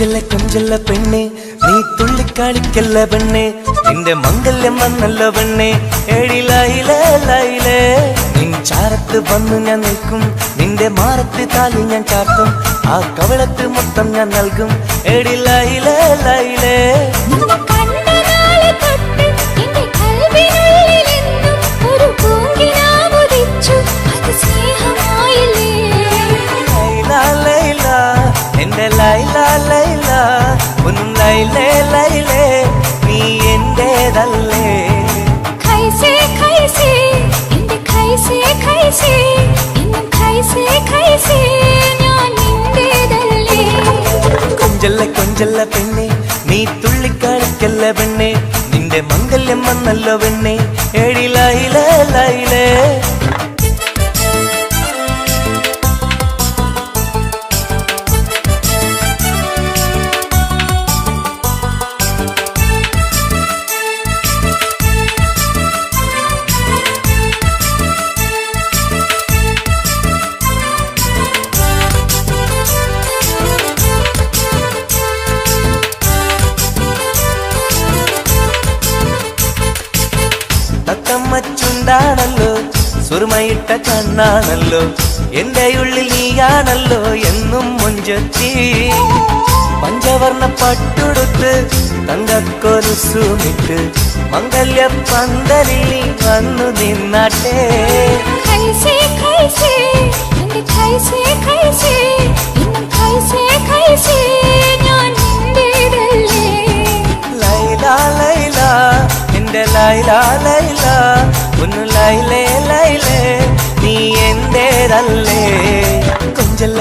കൊഞ്ചല്ല പെണ്ണെ നീ തുള്ളിക്കാളിക്കല്ല പെണ്ണെ നിന്റെ മംഗല്യം വന്നല്ല പെണ്ണെ ഏഴിലായിലേ നിൻ ചാരത്ത് വന്നു ഞാൻ നിൽക്കും നിന്റെ മാറത്ത് താലി ഞാൻ ചാർത്തും ആ കവളത്ത് മൊത്തം ഞാൻ നൽകും ഏഴിലായിലേ എന്റെ ലൈലാ ലൈലാ ഒന്നും ലൈലേ ലൈലേ നീ എന്റേതല്ലേ ഖൈസേ ഖൈസേ എന്റെ ഖൈസേ ഖൈസേ ഇന്നും ഖൈസേ ഖൈസേ ഞാൻ നിന്റേതല്ലേ കൊഞ്ചല്ല പെണ്ണെ നീ തുള്ളിക്കളിക്കല്ല പെണ്ണെ നിന്റെ മംഗല്യം വന്നല്ലോ പെണ്ണെ ഏഴിലായിലേ ലൈലേ ാണല്ലോ സുറുമയിട്ട കണ്ണാണല്ലോ എന്റെ ഉള്ളിൽ നീയാണല്ലോ എന്നും മുഞ്ചത്തി പഞ്ചവർണ്ണ പട്ടുടുത്ത് തങ്കക്കൊലുസുമിട്ട് മംഗല്യ പന്തലിൽ നീ വന്നു നിന്നാട്ടെ ഖൈസേ ഖൈസേ എന്റെ ഖൈസേ ഖൈസേ ഇന്നും ഖൈസേ ഖൈസേ ഞാൻ നിന്റേതല്ലേ ലൈലാ ലൈലാ എന്റെ ലൈലാ ലൈലാ ഒന്ന് ലൈലേ ലൈലേ നീ എന്റേതല്ലേ കൊഞ്ചല്ല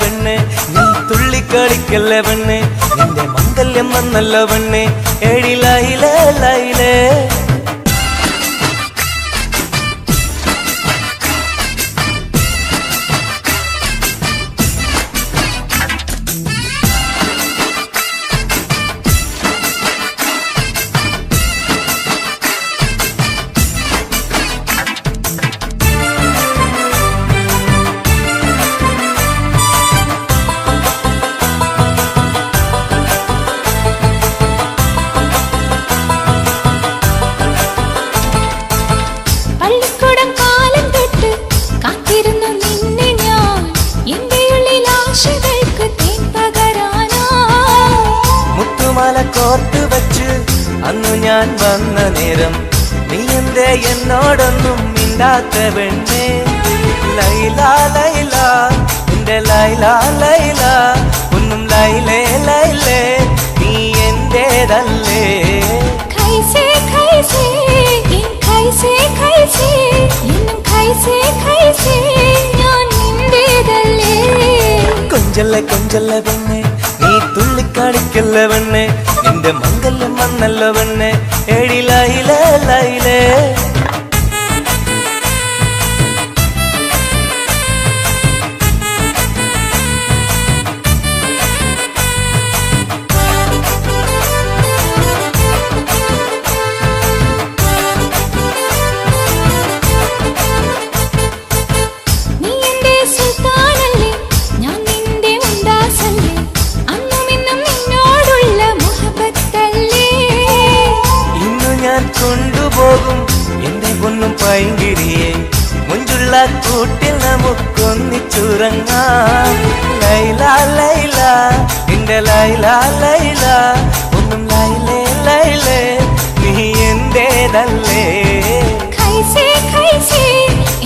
പെണ്ണ് നീ തുള്ളിക്കളിക്കല്ല പെണ്ണ് നിന്റെ മംഗല്യം വന്നല്ലോ പെണ്ണ് ഏഴിലായിലേ ലൈലേ കോർത്ത് വെച്ച് അന്നു ഞാൻ വന്ന നേരം നീ എന്തേ എന്നോടൊന്നും മിണ്ടാത്ത പെണ്ണേ ലൈലാ ലൈലാ എന്റെ ലൈലാ ലൈലാ ഒന്നും ലൈലേ ലൈലേ നീ എന്റേതല്ലേ ഖൈസേ ഖൈസേ ഖൈസേ ഖൈസേ ഇന്നും ഖൈസേ ഖൈസേ ഞാൻ നിന്റേതല്ലേ കൊഞ്ചല്ല പെണ്ണെ നീ തുള്ളിക്കാടിക്കല്ല പെണ്ണെ നിന്റെ മംഗല്യം വന്നല്ലോ പെണ്ണെ ഏഴിലായിലേ ലൈലേ കൊണ്ടുപോകും എന്റെ പൊന്നും പൈങ്കിരിയെ മുഞ്ചുള്ള കൂട്ടിൽ നമുക്കൊന്നിച്ചുറങ്ങാം ലൈലാ ലൈലാ എന്റെ ലൈലാ ലൈലാ ഒന്നും ലൈലേ ലൈലേ നീ എന്റേതല്ലേ ഖൈസേ ഖൈസേ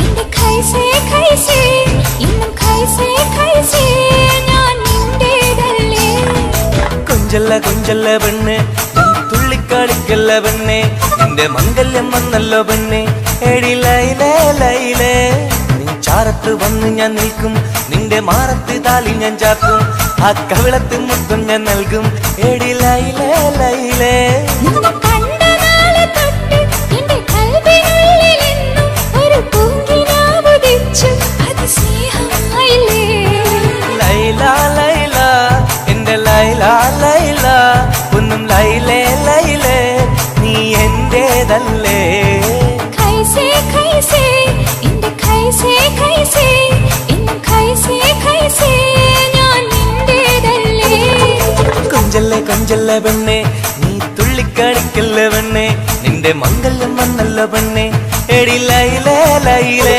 എന്റെ ഖൈസേ ഖൈസേ ഇന്നും ഖൈസേ ഖൈസേ ഞാൻ നിന്റേതല്ലേ കൊഞ്ചല്ല പെണ്ണ് തുള്ളിക്കാളിക്കല്ല പെണ്ണെ നിന്റെ മംഗല്യം വന്നല്ലോ പെണ്ണെ ഏഴിലായിലേ ലൈലേ നീ ചാരത്ത് വന്ന് ഞാൻ നിൽക്കും നിന്റെ മാറത്ത് താലി ഞാൻ ചാർത്തും ആ കവിളത്ത് മുത്തം ഞാൻ നൽകും ഏഴിലായിലേ ലൈലേ ലൈലാ ലൈലാ എന്റെ ലൈലാ ലൈലാ ഒന്നും ലൈലേ ലൈലേ നീ എന്റേതല്ലേ ഖൈസേ ഖൈസേ എന്റെ ഖൈസേ ഖൈസേ ഇന്നും ഖൈസേ ഖൈസേ ഞാൻ നിന്റേതല്ലേ തുള്ളിച്ചല്ല പെണ്ണെ, നീ തുള്ളിക്കളിക്കല്ല പെണ്ണെ, നിന്റെ മംഗല്യം വന്നല്ല പെണ്ണെ, എടി ലൈലേ ലൈലേ.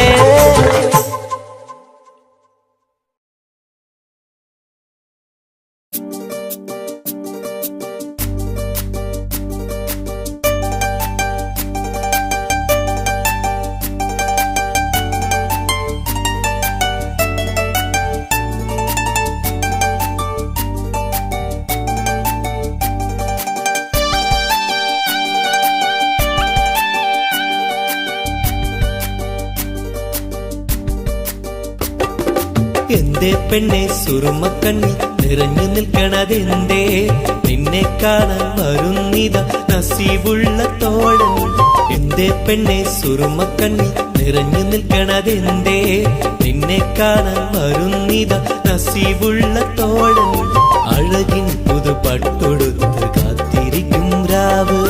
എന്തേ പെണ്ണെ സുറുമക്കണ്ണി നിറഞ്ഞു നിൽക്കണതെന്തേ, നിന്നെ കാണാൻ വരുന്നിത നസീബുള്ള തോഴൻ. എന്തേ പെണ്ണെ സുറുമക്കണ്ണി നിറഞ്ഞു നിൽക്കണതെന്തേ, നിന്നെ കാണാൻ വരുന്നിത നസീബുള്ള തോഴൻ. അഴകിൻ പുതുപട്ടൊടുത്ത് കാത്തിരിക്കും രാവ്,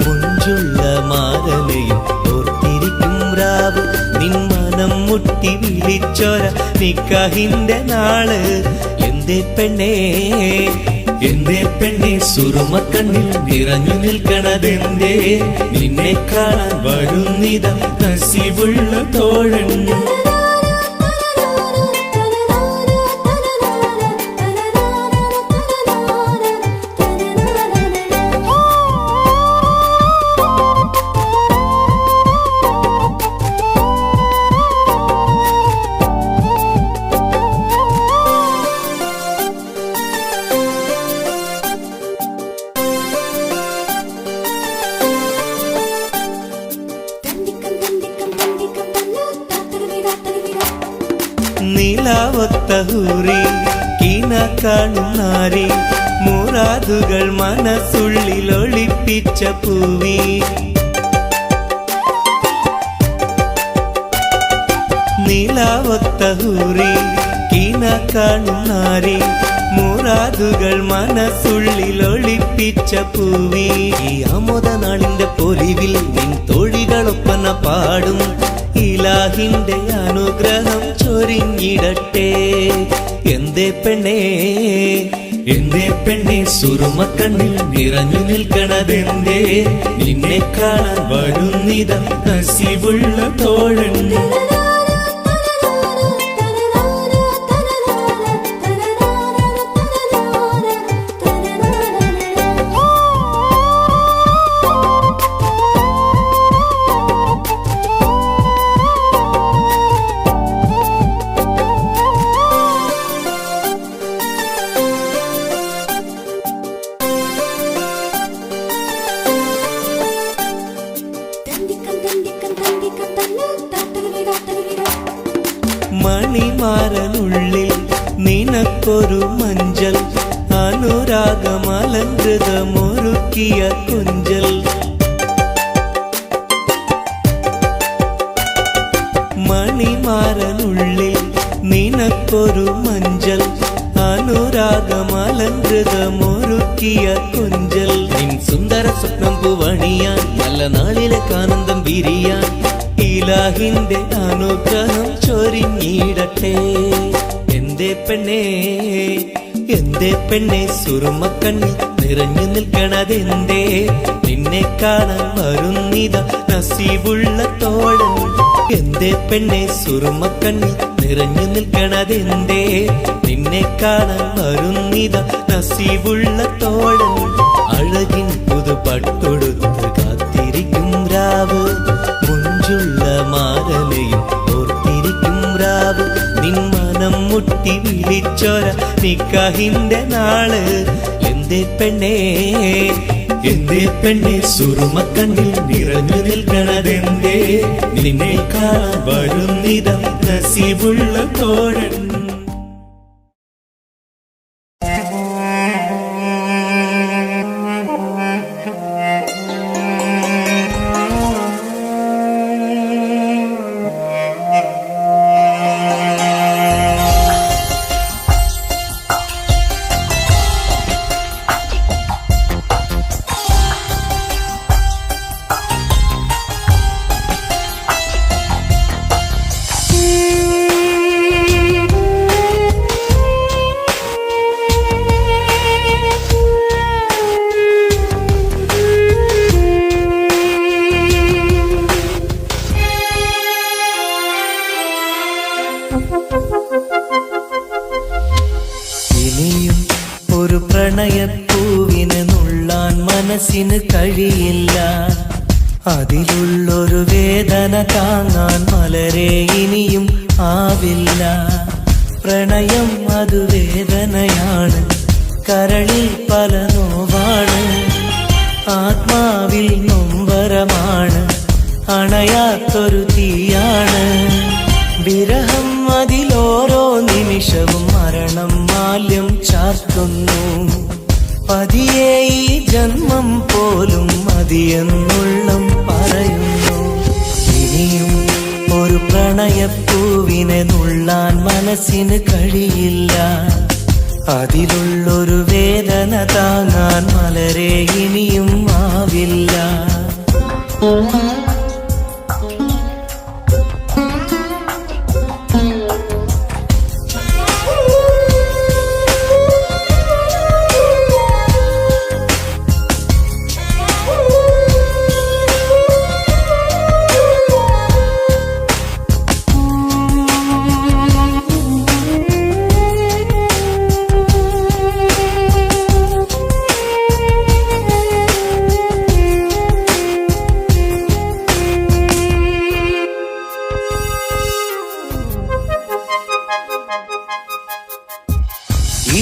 മുഞ്ചുള്ള മാരലയും ഓർത്തിരിക്കും രാവ്. നിൻ മനം മുട്ടി വിളിച്ചോര നിക്കാഹിന്റെ നാള്. എന്തേ പെണ്ണേ എന്തേ പെണ്ണെ സുറുമക്കണ്ണിൽ നിറഞ്ഞു നിൽക്കണതെന്തേ, നിന്നെ കാണാൻ വരുന്നിത നസീബുള്ള തോഴൻ. നീലാവത്തഹൂറി കീന കാണും നാരി, മുറാദുകൾ മനസ്സുള്ളിൽ ഒളിപ്പിച്ച പൂവി. നീലാവത്തഹൂറി കീന കാണും നാരി, മുറാദുകൾ മനസ്സുള്ളിൽ ഒളിപ്പിച്ച പൂവി. ഈ ആമോദ നാളിന്റെ പൊലിവിൽ നിൻ തോഴികളൊപ്പന പാടും, ഇലാഹിന്റെ അനുഗ്രഹം ചൊരിഞ്ഞിടട്ടെ. എന്തേ പെണ്ണേ എന്തേ പെണ്ണെ സുറുമക്കണ്ണിൽ നിറഞ്ഞു നിൽക്കണതെന്തേ, നിന്നെ കാണാൻ വരുന്നിത നസീബുള്ള തോഴൻ. മണിമാരനുള്ളിൽ നിനക്കൊരു മഞ്ചൽ, അനുരാഗമലങ്കൃതമൊരുക്കിയ കുഞ്ചൽ. മണിമാരനുള്ളിൽ നിനക്കൊരു മഞ്ചൽ, അനുരാഗമലങ്കൃതമൊരുക്കിയ കുഞ്ചൽ. നിൻ സുന്ദര സ്വപ്നം പൂവണിയാൻ, നല്ല നാളിലെ ആനന്ദം വിരിയാൻ, ഇലാഹിന്റെ അനുഗ്രഹം ചൊരിഞ്ഞിടട്ടെ. എന്തേ പെണ്ണേ എന്തേ പെണ്ണെ സുറുമക്കണ്ണി നിറഞ്ഞു നിൽക്കണതെന്തേ, നിന്നെ കാണാൻ വരുന്നിത നസീബുള്ള തോഴൻ. എന്തേ പെണ്ണെ സുറുമക്കണ്ണി നിറഞ്ഞു നിൽക്കണതെന്തേ, നിന്നെ കാണാൻ വരുന്നിത നസീബുള്ള തോഴൻ. അഴകിൻ പുതുപട്ടൊടുത്ത് കാത്തിരിക്കും രാവ്, മുഞ്ചുള്ള മാരലയും ഓർത്തിരിക്കും രാവ്. നിൻ മനം മുട്ടി വിളിച്ചോര നിക്കാഹിന്റെ നാള്. എന്തേ പെണ്ണേ എന്തേ പെണ്ണെ സുറുമക്കണ്ണിൽ നിറഞ്ഞു നിൽക്കണതെന്തേ, നിന്നെ കാണാൻ വരുന്നിത നസീബുള്ള തോഴൻ. ഇനിയും ഒരു പ്രണയപ്പൂവിനെ നുള്ളാൻ മനസ്സിന് കഴിയില്ല. അതിലുള്ളൊരു വേദന താങ്ങാൻ മലരെ ഇനിയും ആവില്ല. പ്രണയം അത് വേദനയാണ്, കരളിൽ പല നോവാണ്, ആത്മാവിൽ നൊമ്പരമാണ്, അണയാത്തൊരു തീയാണ്. വിരഹം അതിലോരോ നിമിഷവും മരണം മാല്യം ചാർത്തുന്നു. പതിയെ ഈ ജന്മം പോലും മതിയെന്നുള്ളം പറയുന്നു. ഇനിയും ഒരു പ്രണയപ്പൂവിനെ നുള്ളാൻ മനസ്സിന് കഴിയില്ല. അതിലുള്ളൊരു വേദന താങ്ങാൻ മലരെ ഇനിയും ആവില്ല.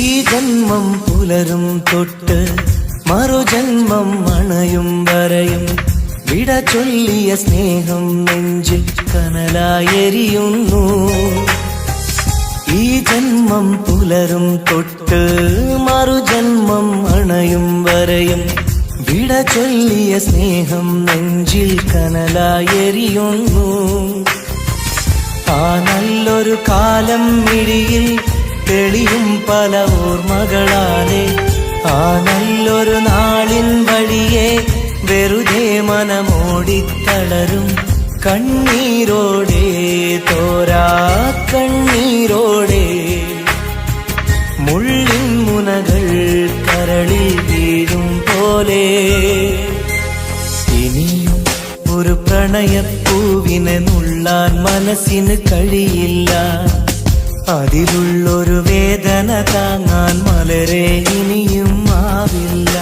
ഈ ജന്മം പുലരും തൊട്ട് മറുജന്മം അണയും വരെയും വിട ചൊല്ലിയ സ്നേഹം നെഞ്ചിൽ കനലായെരിയുന്നു. ഈ ജന്മം പുലരും തൊട്ട് മറുജന്മം അണയും വരെയും വിട ചൊല്ലിയ സ്നേഹം നെഞ്ചിൽ കനലായെരിയുന്നു. ആ നല്ലൊരു കാലം മിഴിയിൽ തെളിയും പല ഓർമ്മകളാലെ, ആ നല്ലൊരു നാളിൻ വഴിയെ വെറുതെ മനമോടിത്തളരും കണ്ണീരോടെ, തോരാ കണ്ണീരോടെ. മുള്ളിൻ മുനകൾ കരളിൽ വീഴും പോലെ. ഇനിയും ഒരു പ്രണയപ്പൂവിനെ നുള്ളാൻ മനസ്സിന് കഴിയില്ല. അതിലുള്ളൊരു വേദന താങ്ങാൻ മലരെ ഇനിയും ആവില്ല.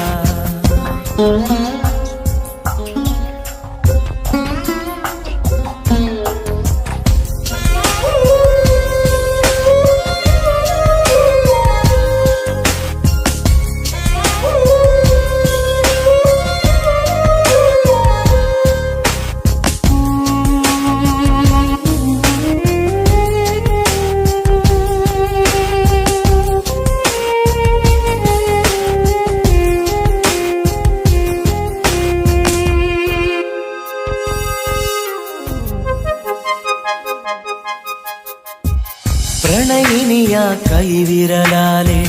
പ്രണയിനിയ കൈവിരലാലെ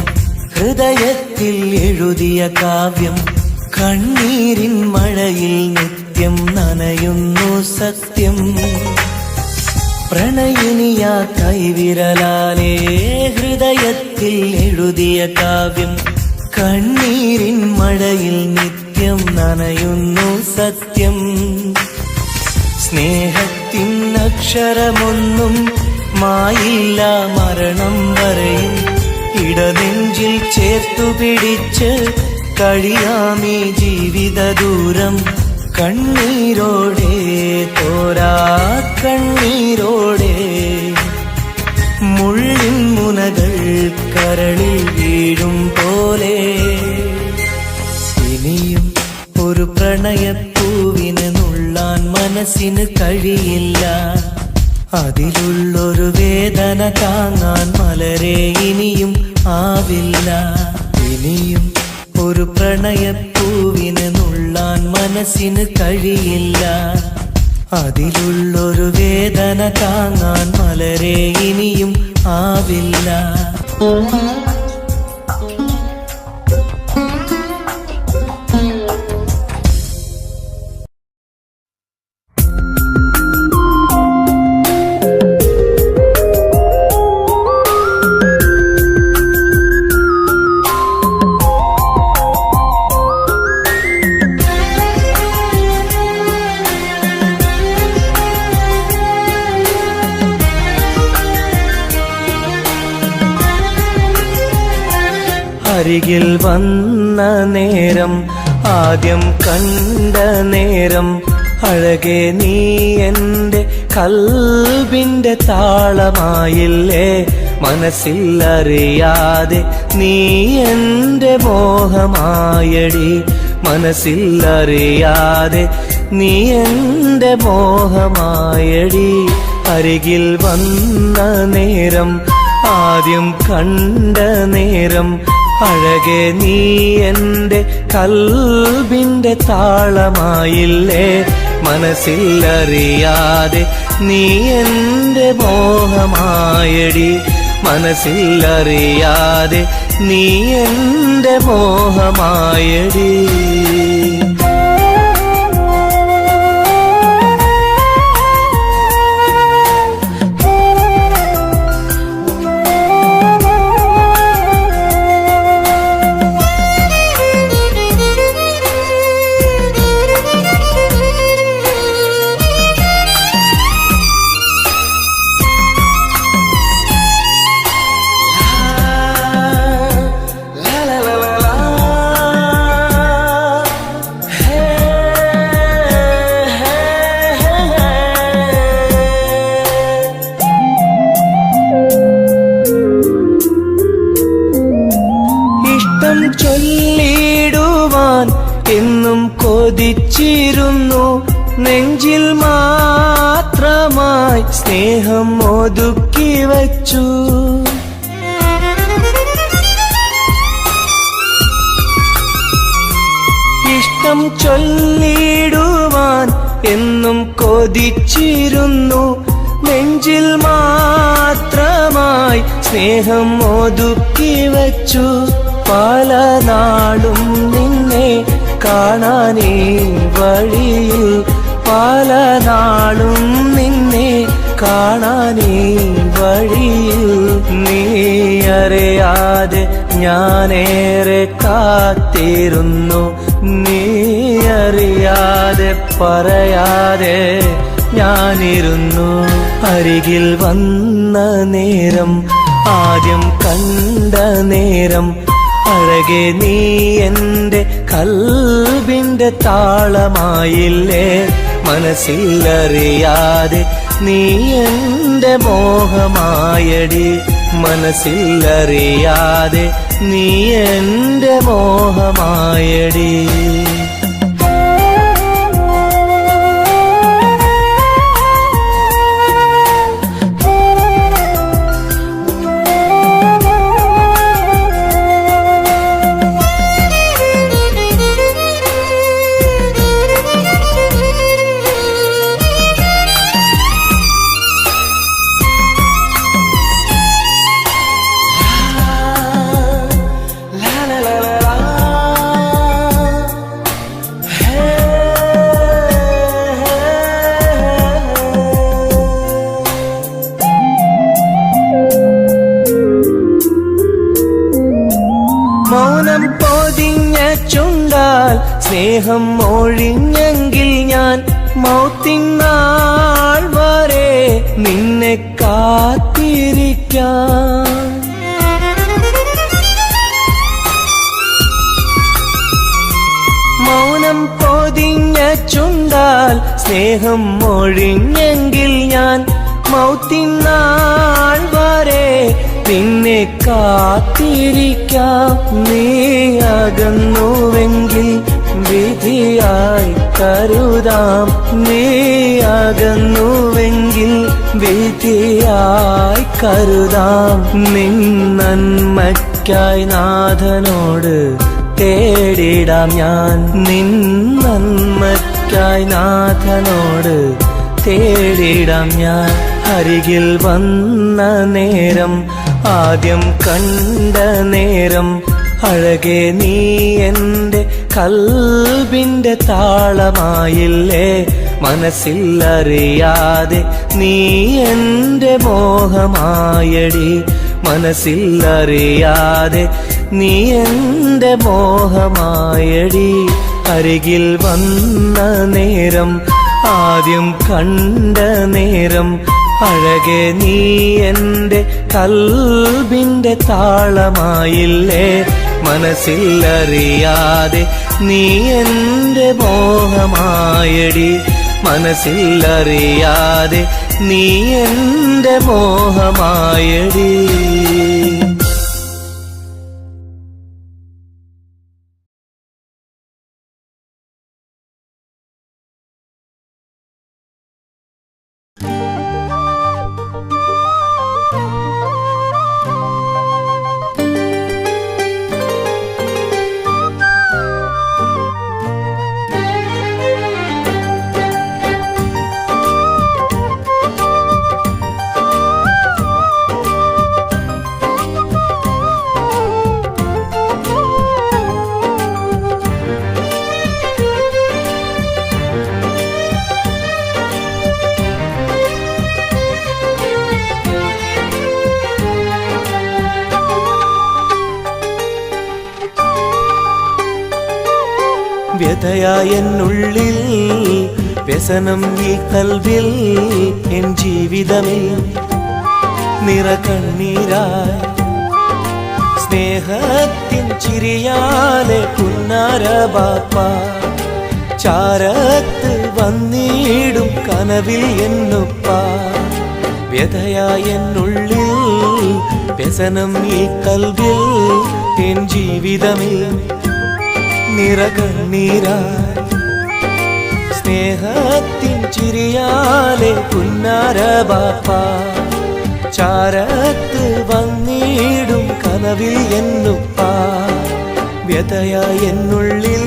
ഹൃദയത്തിൽ എഴുതിയ കാവ്യം കണ്ണീരിൻ മഴയിൽ നിത്യം നനയുന്നു സത്യം. പ്രണയിനിയ കൈവിരലാലെ ഹൃദയത്തിൽ എഴുതിയ കാവ്യം കണ്ണീരിൻ മഴയിൽ നിത്യം നനയുന്നു സത്യം. സ്നേഹത്തിൻ അക്ഷരമൊന്നും മായില്ല മരണം വരെയും, ഇടനെഞ്ചിൽ ചേർത്തു പിടിച്ച് കഴിയാമീ ജീവിത ദൂരം കണ്ണീരോടെ, തോരാ കണ്ണീരോടെ. മുള്ളിൻ മുനകൾ കരളിൽ വീഴും പോലെ. ഇനിയും ഒരു പ്രണയപ്പൂവിനെ നുള്ളാൻ മനസ്സിന് കഴിയില്ല. അതിലുള്ളൊരു വേദന താങ്ങാൻ മലരെ ഇനിയും ആവില്ല. ഇനിയും ഒരു പ്രണയപ്പൂവിനെ നുള്ളാൻ മനസ്സിന് കഴിയില്ല. അതിലുള്ളൊരു വേദന താങ്ങാൻ മലരെ ഇനിയും ആവില്ല. അരികിൽ വന്ന നേരം ആദ്യം കണ്ട നേരം അഴകെ നീ എൻ്റെ കൽബിൻ്റെ താളമായില്ലേ മനസ്സിലറിയാതെ നീ എൻ്റെ മോഹമായടി മനസ്സിലറിയാതെ നീ എൻ്റെ മോഹമായടി അരികിൽ വന്ന നേരം ആദ്യം കണ്ട നേരം അഴകെ നീ എൻ്റെ കൽബിൻ്റെ താളമായില്ലേ മനസ്സിലറിയാതെ നീ എൻ്റെ മോഹമായടി മനസ്സിലറിയാതെ നീ എൻ്റെ മോഹമായടി ചൊല്ലിടുവാൻ എന്നും കൊതിച്ചിരുന്നു നെഞ്ചിൽ മാത്രമായി സ്നേഹം ഒതുക്കി വച്ചു ഇഷ്ടം ചൊല്ലിടുവാൻ എന്നും കൊതിച്ചിരുന്നു നെഞ്ചിൽ മാത്രമായി സ്നേഹം ഒതുക്കി വച്ചു പല നാളും നിന്നെ കാണാനേ വഴിയിൽ പല നാളും നിന്നെ കാണാനേ വഴിയിൽ നീ അറിയാതെ ഞാനേറെ കാത്തിരുന്നു നീ അറിയാതെ പറയാതെ ഞാനിരുന്നു അരികിൽ വന്ന നേരം ആദ്യം കണ്ട നേരം അഴകെ നീ എൻ്റെ കൽബിൻ്റെ താളമായില്ലേ മനസ്സിലറിയാതെ നീ എൻ്റെ മോഹമായടി മനസ്സിലറിയാതെ നീ എൻ്റെ മോഹമായടി മൗനം പൊതിഞ്ഞ ചുണ്ടാൽ സ്നേഹം ഒഴിഞ്ഞെങ്കിൽ ഞാൻ മൗത്തിൻ നാൾ വരെ നിന്നെ കാത്തിരിക്കാം മൗനം പൊതിഞ്ഞ ചുണ്ടാൽ സ്നേഹം ഒഴിഞ്ഞെങ്കിൽ ഞാൻ മൗത്തിൻ നാൾ വരെ നിന്നെ കാത്തിരിക്കാം നീ അകന്നുവെങ്കിൽ വിധിയായി കരുതാം നീ അകന്നുവെങ്കിൽ വിധിയായി കരുതാം നിൻ നന്മയ്ക്കായി നാഥനോട് തേടിടാം ഞാൻ നിൻ നന്മയ്ക്കായി നാഥനോട് തേടിടാം ഞാൻ അരികിൽ വന്ന നേരം ആദ്യം കണ്ട നേരം അഴകെ നീ എൻ്റെ കൽബിൻ്റെ താളമായില്ലേ മനസ്സിലറിയാതെ നീ എൻ്റെ മോഹമായടി മനസ്സിലറിയാതെ നീ എൻ്റെ മോഹമായടി അരികിൽ വന്ന നേരം ആദ്യം കണ്ട നേരം അഴകെ നീ എൻ്റെ കൽബിൻ്റെ താളമായില്ലേ, മനസ്സിലറിയാതെ നീ എൻ്റെ മോഹമായടി, മനസ്സിലറിയാതെ നീ എൻ്റെ മോഹമായടി. വ്യഥയായെന്നുള്ളിൽ വ്യസനം ഈ കൽവിൽ, എൻ ജീവിതമേ നിറകണ്ണീരായി സ്നേഹത്തിൻ ചിരിയാലെ പുന്നാര ബാപ്പ, ചാരത്ത് വന്നിടും കനവിൽ എന്നുപ്പ. വ്യഥയായെന്നുള്ളിൽ വ്യസനം ഈ കൽവിൽ, എൻ ജീവിതമേ നിറകണ്ണീരായി സ്നേഹത്തിൻ ചിരിയാലെ പുന്നാര ബാപ്പ, ചാരത്ത് വന്നിടും കനവിൽ എന്നുപ്പ. വ്യഥയായെന്നുള്ളിൽ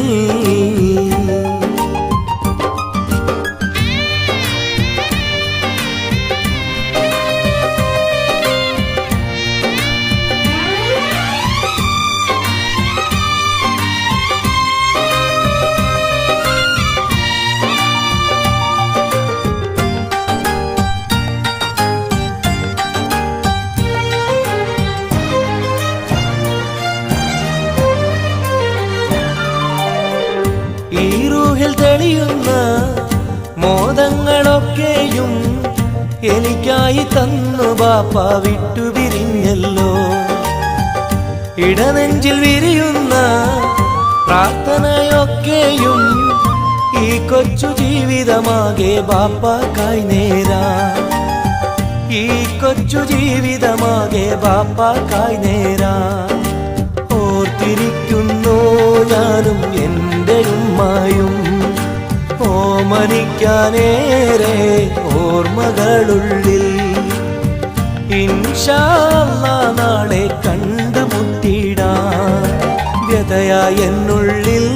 ഈ റൂഹിൽ തെളിയുന്ന മോദങ്ങളൊക്കെയും എനിക്കായി തന്നു ബാപ്പ വിട്ടുപിരിഞ്ഞല്ലോ. ഇടനെഞ്ചിൽ വിരിയുന്ന പ്രാർത്ഥനയൊക്കെയും ഈ കൊച്ചു ജീവിതമാകെ ബാപ്പാക്കായി നേരാ, ഈ കൊച്ചു ജീവിതമാകെ ബാപ്പാക്കായി നേരാ. ഓർത്തിരിക്കുന്നു ഞാനും എൻ്റെ ഉമ്മായും, ഓമനിക്കാനേറെ ഓർമ്മകളുള്ളിൽ. ഇൻഷാ അല്ലാഹ് നാളെ കണ്ടുമുട്ടിടാൻ വ്യഥയായെന്നുള്ളിൽ.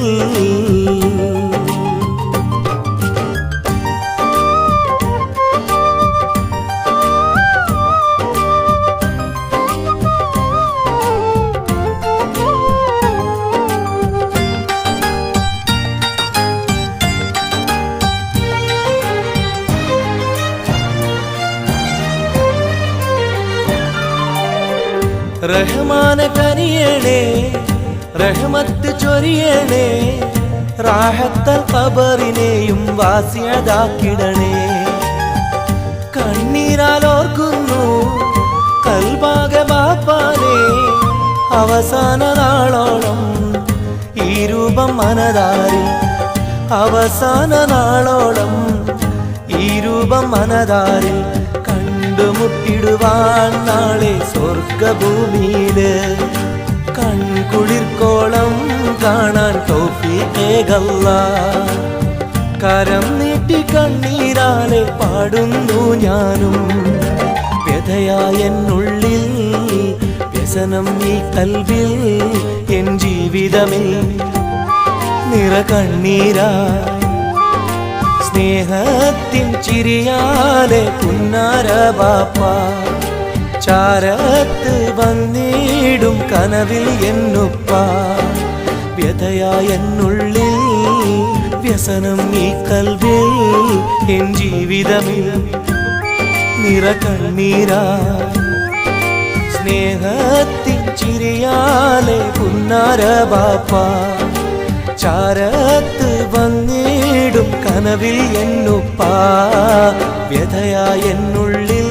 റഹ്മാനെ കനിയണേ, റഹ്മത്ത് ചൊരിയണേ, റാഹത്തൽ ഖബറിനെയും വാസിയതാക്കിടണേ. കണ്ണീരാൽ ഓർക്കുന്നു കൽബാകെ ബാപ്പാനെ, അവസാന നാളോളം ഈ രൂപം മനതാരിൽ, അവസാന നാളോളം ഈ രൂപം മനതാരിൽ. കണ്ടുമുട്ടിടുവാൻ നാളെ സ്വർഗഭൂമിയില്, കൺകുളിർക്കോളം കാണാൻ തൗഫീഖേകല്ലാഹ്. കരം നീട്ടി കണ്ണീരാലെ പാടുന്നു ഞാനും. വ്യഥയായെന്നുള്ളിൽ വ്യസനം ഈ കൽവിൽ, എൻ ജീവിതമേ നിറകണ്ണീരായി സ്നേഹത്തിൻ ചിരിയാലെ പുന്നാര ബാപ്പ, ചാരത്ത് വന്നിടും കനവിൽ എന്നുപ്പ. വ്യഥയായെന്നുള്ളിൽ വ്യസനം ഈ കൽവിൽ, എൻ ജീവിതമേ നിറകണ്ണീരായി സ്നേഹത്തിൻ ചിരിയാലെ പുന്നാര ബാപ്പ, ചാരത്ത് വന്നിടും കനവിൽ എന്നുപ്പ. വ്യഥയായെന്നുള്ളിൽ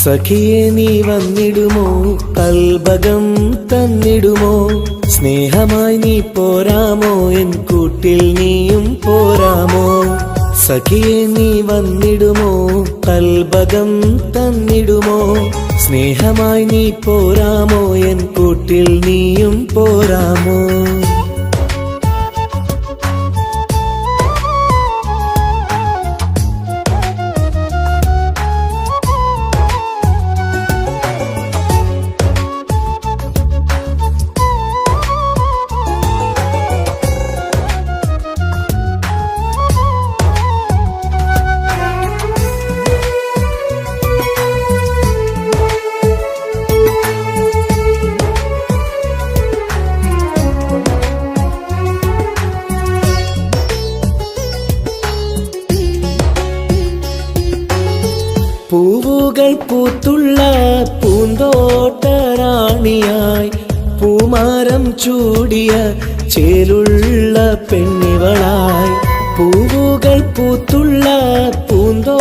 സഖിയെ നീ വന്നിടുമോ കൽബകം തന്നിടുമോ സ്നേഹമായി നീ പോരാമോ എൻ കൂട്ടിൽ നീയും പോരാമോ സഖിയെ നീ വന്നിടുമോ കൽബകം തന്നിടുമോ സ്നേഹമായി നീ പോരാമോ എൻ കൂട്ടിൽ നീയും പോരാമോ പൂവുകൾ പൂത്തുള്ള പൂന്തോട്ടറാണിയായി പൂമാരം ചൂടിയ ചേലുള്ള പെണ്ണിവളായി പൂവുകൾ പൂത്തുള്ള പൂന്തോട്ടറാണിയായി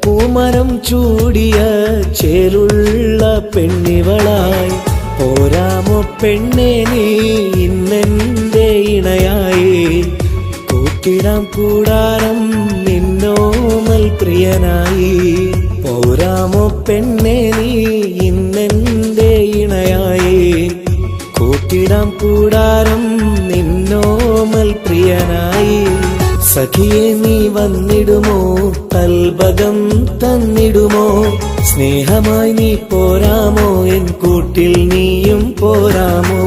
പൂമരം ചൂടിയ ചേലുള്ള പെണ്ണിവളായി പോരാമോ പെണ്ണെ നീ ഇന്നെന്റെ ഇണയായി കൂട്ടിടാം കൂടാരം നിന്നോമൽ പ്രിയനായി പോരാമോ പെണ്ണെ നീ ഇന്നെന്റെ ഇണയായി കൂട്ടിടാം കൂടാരം നിന്നോമൽ പ്രിയനായി സഖിയെ നീ വന്നിടുമോ കൽബകം തന്നിടുമോ സ്നേഹമായി നീ പോരാമോ എൻ കൂട്ടിൽ നീയും പോരാമോ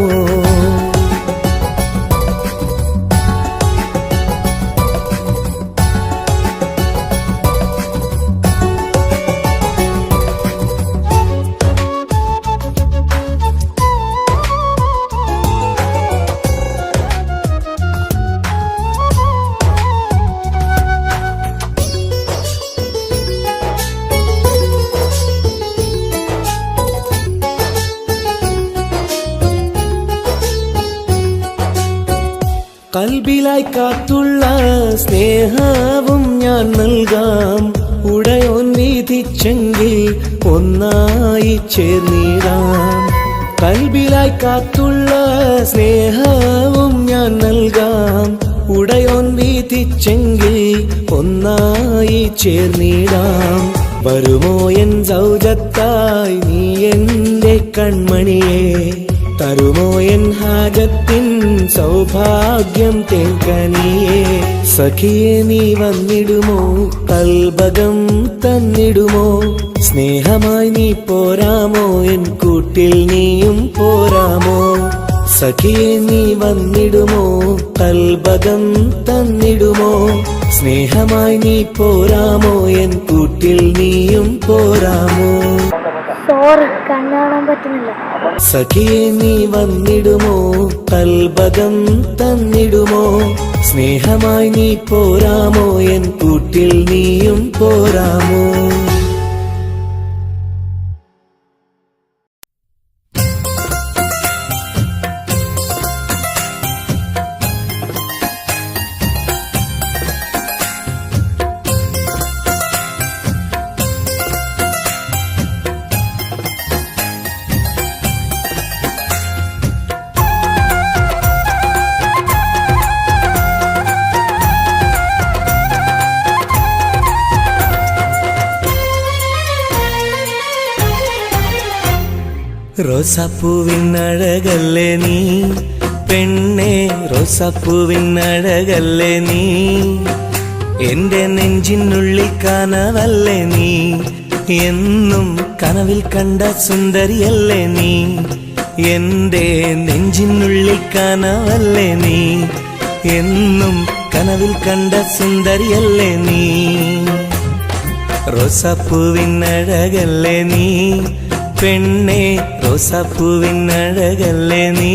കൽബിലായി കാത്തുള്ള സ്നേഹവും ഞാൻ നൽകാം ഉടയോൻ വിധിച്ചെങ്കിൽ ഒന്നായി ചേർന്നിടാം കൽബിലായി കാത്തുള്ള സ്നേഹവും ഞാൻ നൽകാം ഉടയോൻ വിധിച്ചെങ്കിൽ ഒന്നായി ചേർന്നിടാം വരുമോ എൻ സൗജത്തായി നീ എന്റെ കൺമണിയെ തരുമോ എൻ ഹാജത്തിൻ സൗഭാഗ്യം തേങ്കനിയേ സഖിയെ നീ വന്നിടുമോ കൽബകം തന്നിടുമോ സ്നേഹമായി നീ പോരാമോ എൻ കൂട്ടിൽ നീയും പോരാമോ സഖിയെ നീ വന്നിടുമോ കൽബകം തന്നിടുമോ സ്നേഹമായി നീ പോരാമോ എൻ കൂട്ടിൽ നീയും പോരാമോ സോറി കണ്ണു കാണാൻ പറ്റുന്നില്ല സഖിയെ നീ വന്നിടുമോ കൽബകം തന്നിടുമോ സ്നേഹമായി നീ പോരാമോ എൻ കൂട്ടിൽ നീയും പോരാമോ റോസാപ്പൂവിൻ അഴകല്ലേ നീ പെണ്ണെ റോസാപ്പൂവിൻ അഴകല്ലേ നീ എന്റെ നെഞ്ചിനുള്ളിൽ കനവല്ലേ നീ എന്നും കനവിൽ കണ്ട സുന്ദരിയല്ലേ നീ എന്റെ നെഞ്ചിനുള്ളിൽ കനവല്ലേ നീ എന്നും കനവിൽ കണ്ട സുന്ദരിയല്ലേ നീ റോസാപ്പൂവിൻ അഴകല്ലേ നീ പെണ്ണെ റോസാപ്പൂവിൻ അഴകല്ലേ നീ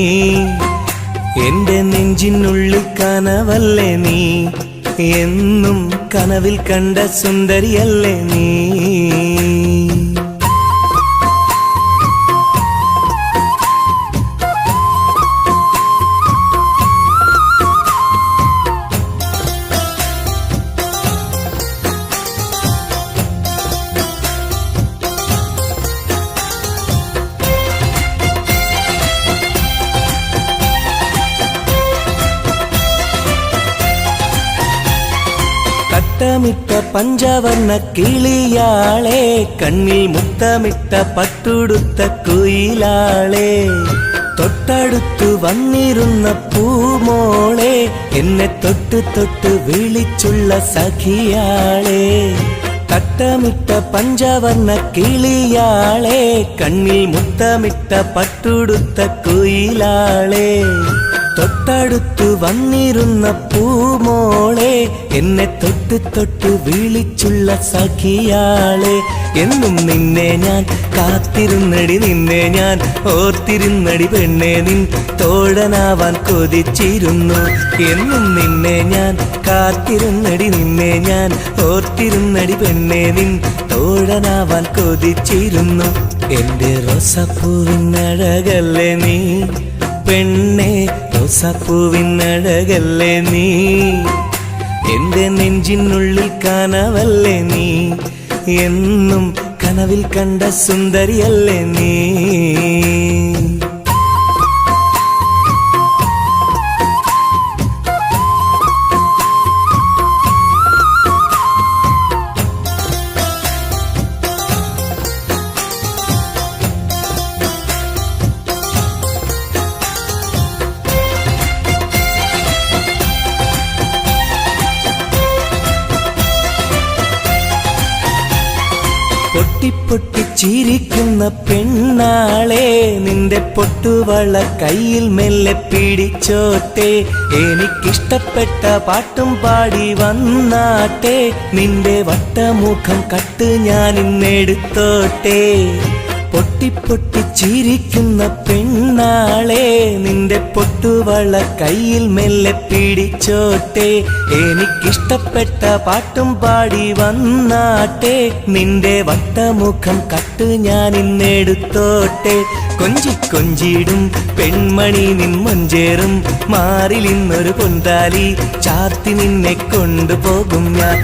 എന്റെ നെഞ്ചിനുള്ളിൽ കനവല്ലേ നീ എന്നും കനവിൽ കണ്ട സുന്ദരിയല്ലേ നീ തട്ടമിട്ട പഞ്ചവർണ്ണ കിളിയാളെ, കണ്ണിൽ മുത്തമിട്ട പട്ടുടുത്ത കുയിലാളെ, തൊട്ടടുത്തു വന്നിരുന്ന പൂമോളെ, എന്നെ തൊട്ട് തൊട്ട് വിളിച്ചുള്ള സഖിയാളെ. തട്ടമിട്ട പഞ്ചവർണ്ണ കിളിയാളെ, കണ്ണിൽ മുത്തമിട്ട പട്ടുടുത്ത കുയിലാളെ, തൊട്ടടുത്തു വന്നിരുന്ന പൂമോളെ, എന്നെ തൊട്ട് തൊട്ട് വിളിച്ചുള്ള സഖിയാളെ. എന്നും നിന്നെ ഞാൻ കാത്തിരുന്നടി, നിന്നെ ഞാൻ ഓർത്തിരുന്നടി പെണ്ണെ, നിൻ തോഴനാവാൻ കൊതിച്ചിരുന്നു. എന്നും നിന്നെ ഞാൻ കാത്തിരുന്നടി, നിന്നെ ഞാൻ ഓർത്തിരുന്നടി പെണ്ണെ, നിൻ തോഴനാവാൻ കൊതിച്ചിരുന്നു. എന്റെ റോസാപ്പൂവിനഴകല്ലേ നീ പെണ്ണെ, റോസാപ്പൂവിനഴകല്ലേ നീ, എന്റെ നെഞ്ചിനുള്ളിൽ കനവല്ലേ നീ, എന്നും കനവിൽ കണ്ട സുന്ദരിയല്ലേ നീ. പൊട്ടി ചിരിക്കുന്ന പെണ്ണാളെ, നിന്റെ പൊട്ടുവള കയ്യിൽ മെല്ലെ പിടിച്ചോട്ടെ, എനിക്കിഷ്ടപ്പെട്ട പാട്ടും പാടി വന്നാട്ടെ, നിന്റെ വട്ടമുഖം കട്ട് ഞാൻ ഇന്നെടുത്തോട്ടെ. പൊട്ടി ചിരിക്കുന്ന പെണ്ണാളെ, നിന്റെ പൊട്ടുവള കയ്യിൽ മെല്ലെ പിടിച്ചോട്ടെ, എനിക്കിഷ്ടപ്പെട്ട പാട്ടും പാടി വന്നാട്ടെ, നിന്റെ വട്ടമുഖം കട്ട് ഞാൻ ഇന്നെടുത്തോട്ടെ. കൊഞ്ചിടും പെൺമണി നിൻ മൊഞ്ചേറും മാറിലിന്നൊരു പൊന്താലി ചാർത്തി നിന്നെ കൊണ്ടുപോകും ഞാൻ.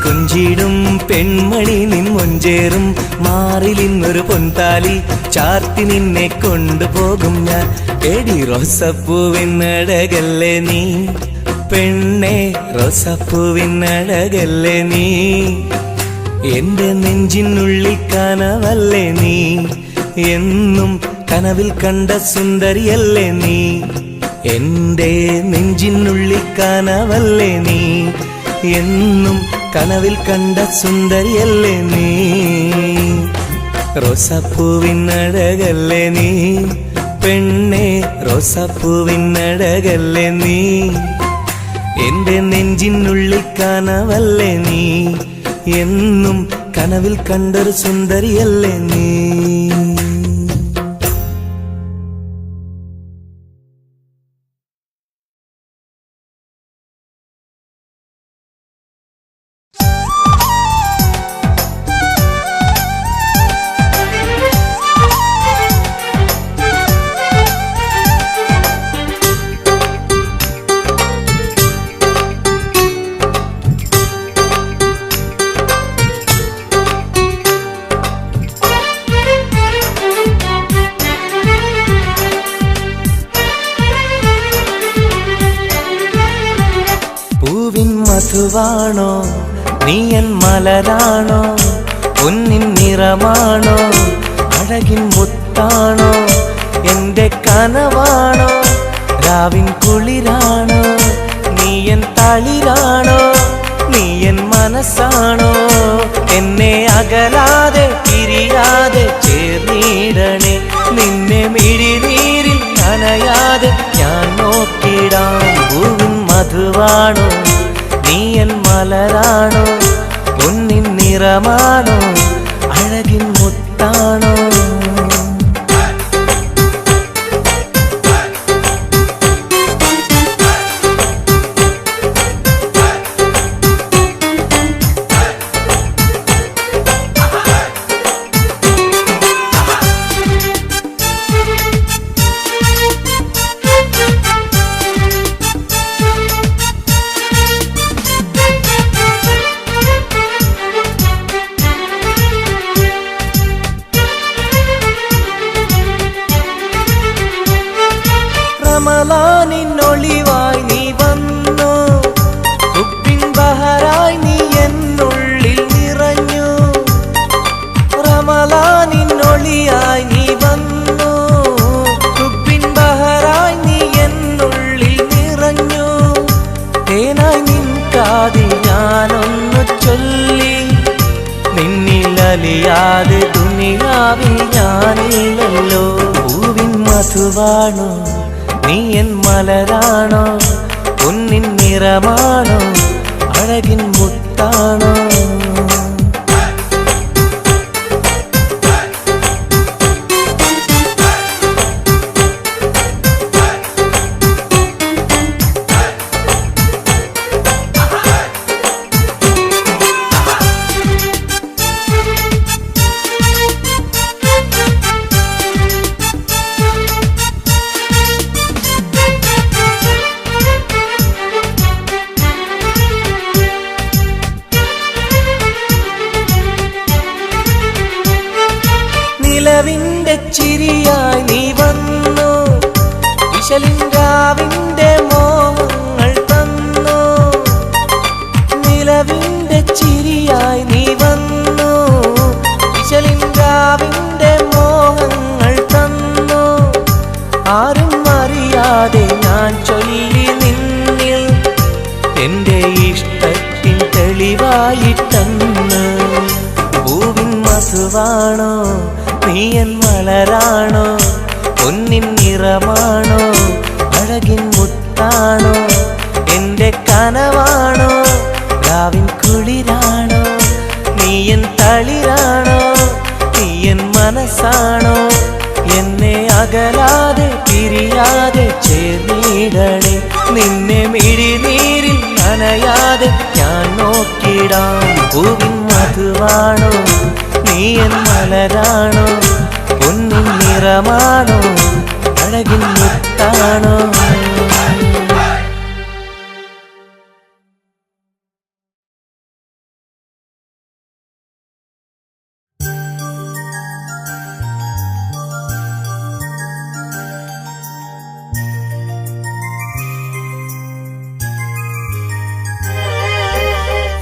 കൊഞ്ചിടും പെൺമണി നിൻ മൊഞ്ചേറും മാറിലിന്നൊരു പൊന്താലി ചാർത്തി നിന്നെ കൊണ്ടുപോകും ഞാൻ. എടി റോസാപ്പൂവിനഴകല്ലേ നീ പെണ്ണെ, റോസാപ്പൂവിനഴകല്ലേ നീ, എന്റെ നെഞ്ചിനുള്ളിൽ കനവല്ലേ നീ, എന്നും കനവിൽ കണ്ട സുന്ദരിയല്ലേ നീ, എന്റെ നെഞ്ചിനുള്ളിൽ കനവല്ലേ നീ, എന്നും കനവിൽ കണ്ട സുന്ദരിയല്ലേ നീ. റോസാപ്പൂവിനഴകല്ലേ നീ പെണ്ണെ, റോസാപ്പൂവിനഴകല്ലേ നീ, എന്റെ നെഞ്ചിനുള്ളിൽ കനവല്ലേ നീ, എന്നും കനവിൽ കണ്ടൊരു സുന്ദരിയല്ലേ നീ. മധുവാണോ നീയൻ മലരാണോ, പൊന്നിൻ നിറമാണോ, അഴകിൻ മുത്താണോ, എന്റെ കനവാണോ, രാവിൻ കുളിരാണോ, നീയൻ തളിരാണോ, നീയൻ മനസ്സാണോ, എന്നെ അകലാതെ പിരിയാതെ ചേർന്നിടണേ, നിന്നെ മിഴിനീരിൽ നനയാതെ ഞാൻ നോക്കിടാം. പൂവിൻ മധുവാണോ നീയൻ മലരാണോ, പൊന്നിൻ നിറമാണോ, അഴകിൻ മുത്താണോ. റമളാനിനൊളിവായി നീ വന്നു, ഹുബ്ബിൻ ബഹറായി നീ അലിയാതെ ദുനിയാവിൽ ഞാനില്ലല്ലോ. പൂവിൻ മധുവാണോ നീ എൻ മലരാണോ, പൊന്നിൻ നിറമാണോ അഴകിൻ മുത്താണോ. നിലവിന്റെ ചിരിയായി നീ വന്നു, വിശലിൻകാവിന്റെ മോഹങ്ങൾ തന്നു. നിലവിന്റെ ചിരിയായി നീ വന്നു, വിശലിൻകാവിന്റെ മോഹങ്ങൾ തന്നു. ആരും അറിയാതെ ഞാൻ ചൊല്ലി നിന്നിൽ എന്റെ ഇഷ്ടത്തിൻ തെളിവായിട്ടന്ന്. പൂവിൻ മധുവാണോ നീ എൻ മലരാണോ, പൊന്നിൻ നിറമാണോ അഴകിൻ മുത്താണോ. എന്റെ കനവാണോ രാവിൻ കുളിരാണോ, നീ എൻ തളിരാണോ, നീ എൻ മനസ്സാണോ. എന്നെ അകലാതെ പിരിയാതെ ചേർന്നിടണേ, നിന്നെ മിഴിനീരിൽ നനയാതെ ഞാൻ നോക്കിടാം. പൂവിൻ മധുവാണോ നീ എൻ മലരാണോ, പൊന്നിൻ നിറമാണോ അഴകിൻ മുത്താണോ.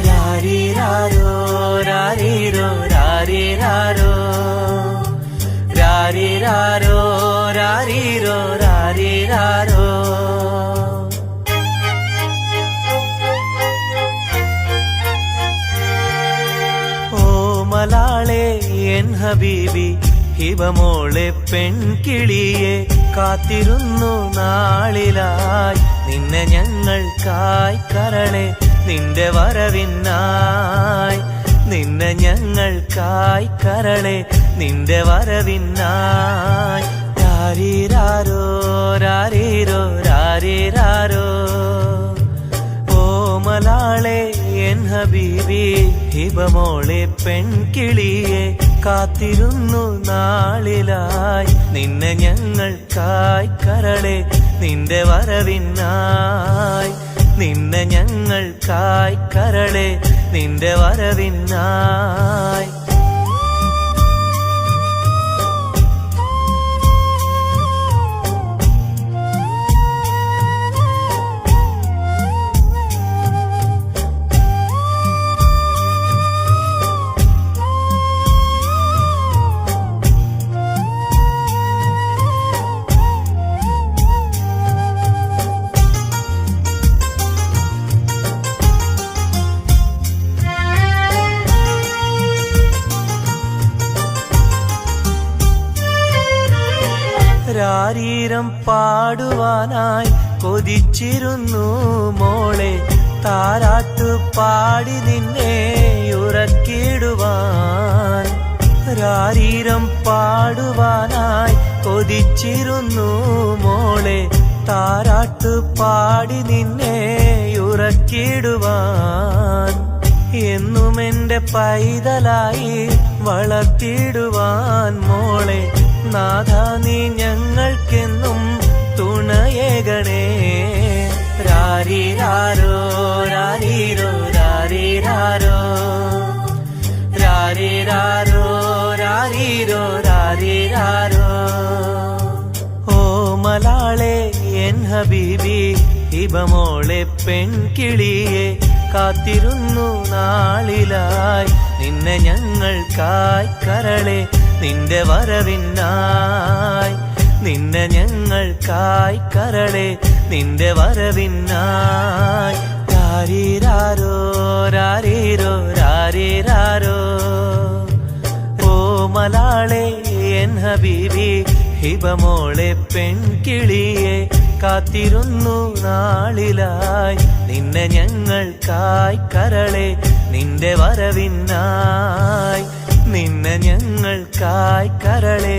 രാരിരാരോ രാരിരോ രാരിരാരോ, രാരിരാരോ രാരിരോ രാരിരാരോ. ഓ മലാളെ എൻ ഹബീബി ഹിബമോളെ പെൺകിളിയെ, കാത്തിരുന്നു നാളിലായി നിന്നെ ഞങ്ങൾക്കായി കരളെ, നിന്റെ വരവിനായി നിന്നെ ഞങ്ങൾക്കായി കരളെ, നിന്റെ വരവിനായി. രാരിരാരോ രാരിരോ രാരിരാരോ. ഓ മലാളെ എൻ ഹബീബി ഹിബമോളെ പെൺകിളിയെ, കാത്തിരുന്നു നാളിലായി നിന്നെ ഞങ്ങൾക്കായി കരളെ, നിന്റെ വരവിനായി നിന്നെ ഞങ്ങൾക്കായി കരളെ, നിന്റെ വരവിനായി. രാരീരം പാടുവാനായി കൊതിച്ചിരുന്നു മോളെ, താരാട്ടു പാടി നിന്നെ ഉറക്കിടുവാൻ. രാരീരം പാടുവാനായി കൊതിച്ചിരുന്നു മോളെ, താരാട്ടു പാടി നിന്നെ ഉറക്കിടുവാൻ. എന്നും എന്റെ പൈതലായി വളർത്തിടുവാൻ മോളെ, നാഥ നീ ഞങ്ങൾക്കെന്നും തുണയേകണേ. രാരിരാരോ രാരിരോ രാരിരാരോ, രാരിരാരോ രാരിരോ രാരിരാരോ. ഓ മലാളെ എൻ ഹബീബി ഹിബമോളെ പെൺകിളിയെ, കാത്തിരുന്നു നാളിലായി നിന്നെ ഞങ്ങൾക്കായി കരളെ, നിന്റെ വരവിനായി നിന്നെ ഞങ്ങൾക്കായി കരളെ, നിന്റെ വരവിനായി. രാരിരാരോ രാരിരോ രാരിരാരോ. മലാളെ എൻ ഹബീബി ഹിബമോളെ പെൺകിളിയെ കാത്തിരുന്നു നാളിലായി നിന്നെ ഞങ്ങൾക്കായി കരളെ നിന്റെ വരവിനായി നിന്നെ ഞങ്ങൾക്കായി കരളെ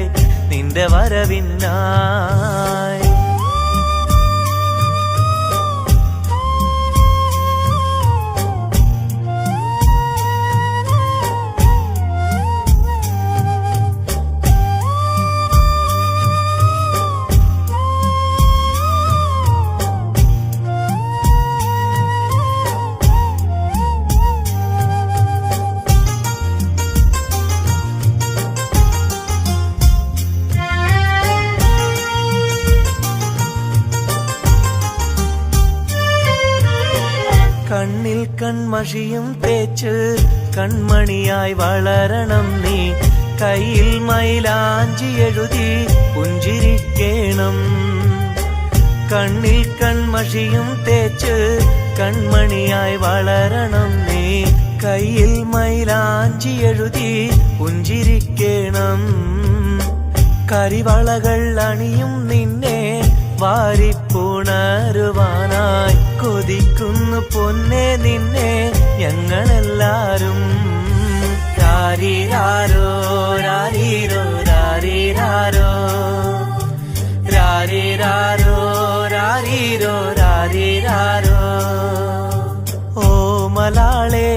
നിന്റെ വരവിനായി കണ്ണിൽ കൺമഷിയും തേച്ച് കൺമണിയായി വളരണം നീ കയ്യിൽ മൈലാഞ്ചി എഴുതി പുഞ്ചിരിക്കേണം കണ്ണിൽ കൺമഷിയും തേച്ച് കൺമണിയായി വളരണം നീ കയ്യിൽ മൈലാഞ്ചി എഴുതി പുഞ്ചിരിക്കേണം കരിവളകൾ അണിയും നിന്നെ വാരിപ്പുണരുവാനായി കൊതിക്കുന്നു പൊന്നെ നിന്നെ ഞങ്ങളെല്ലാരും രാരീരാരോ രാരീരോ രാരീരാരോ രാരീരാരോ രാരീരോ രാരീരാരോ ഓ മലാളെ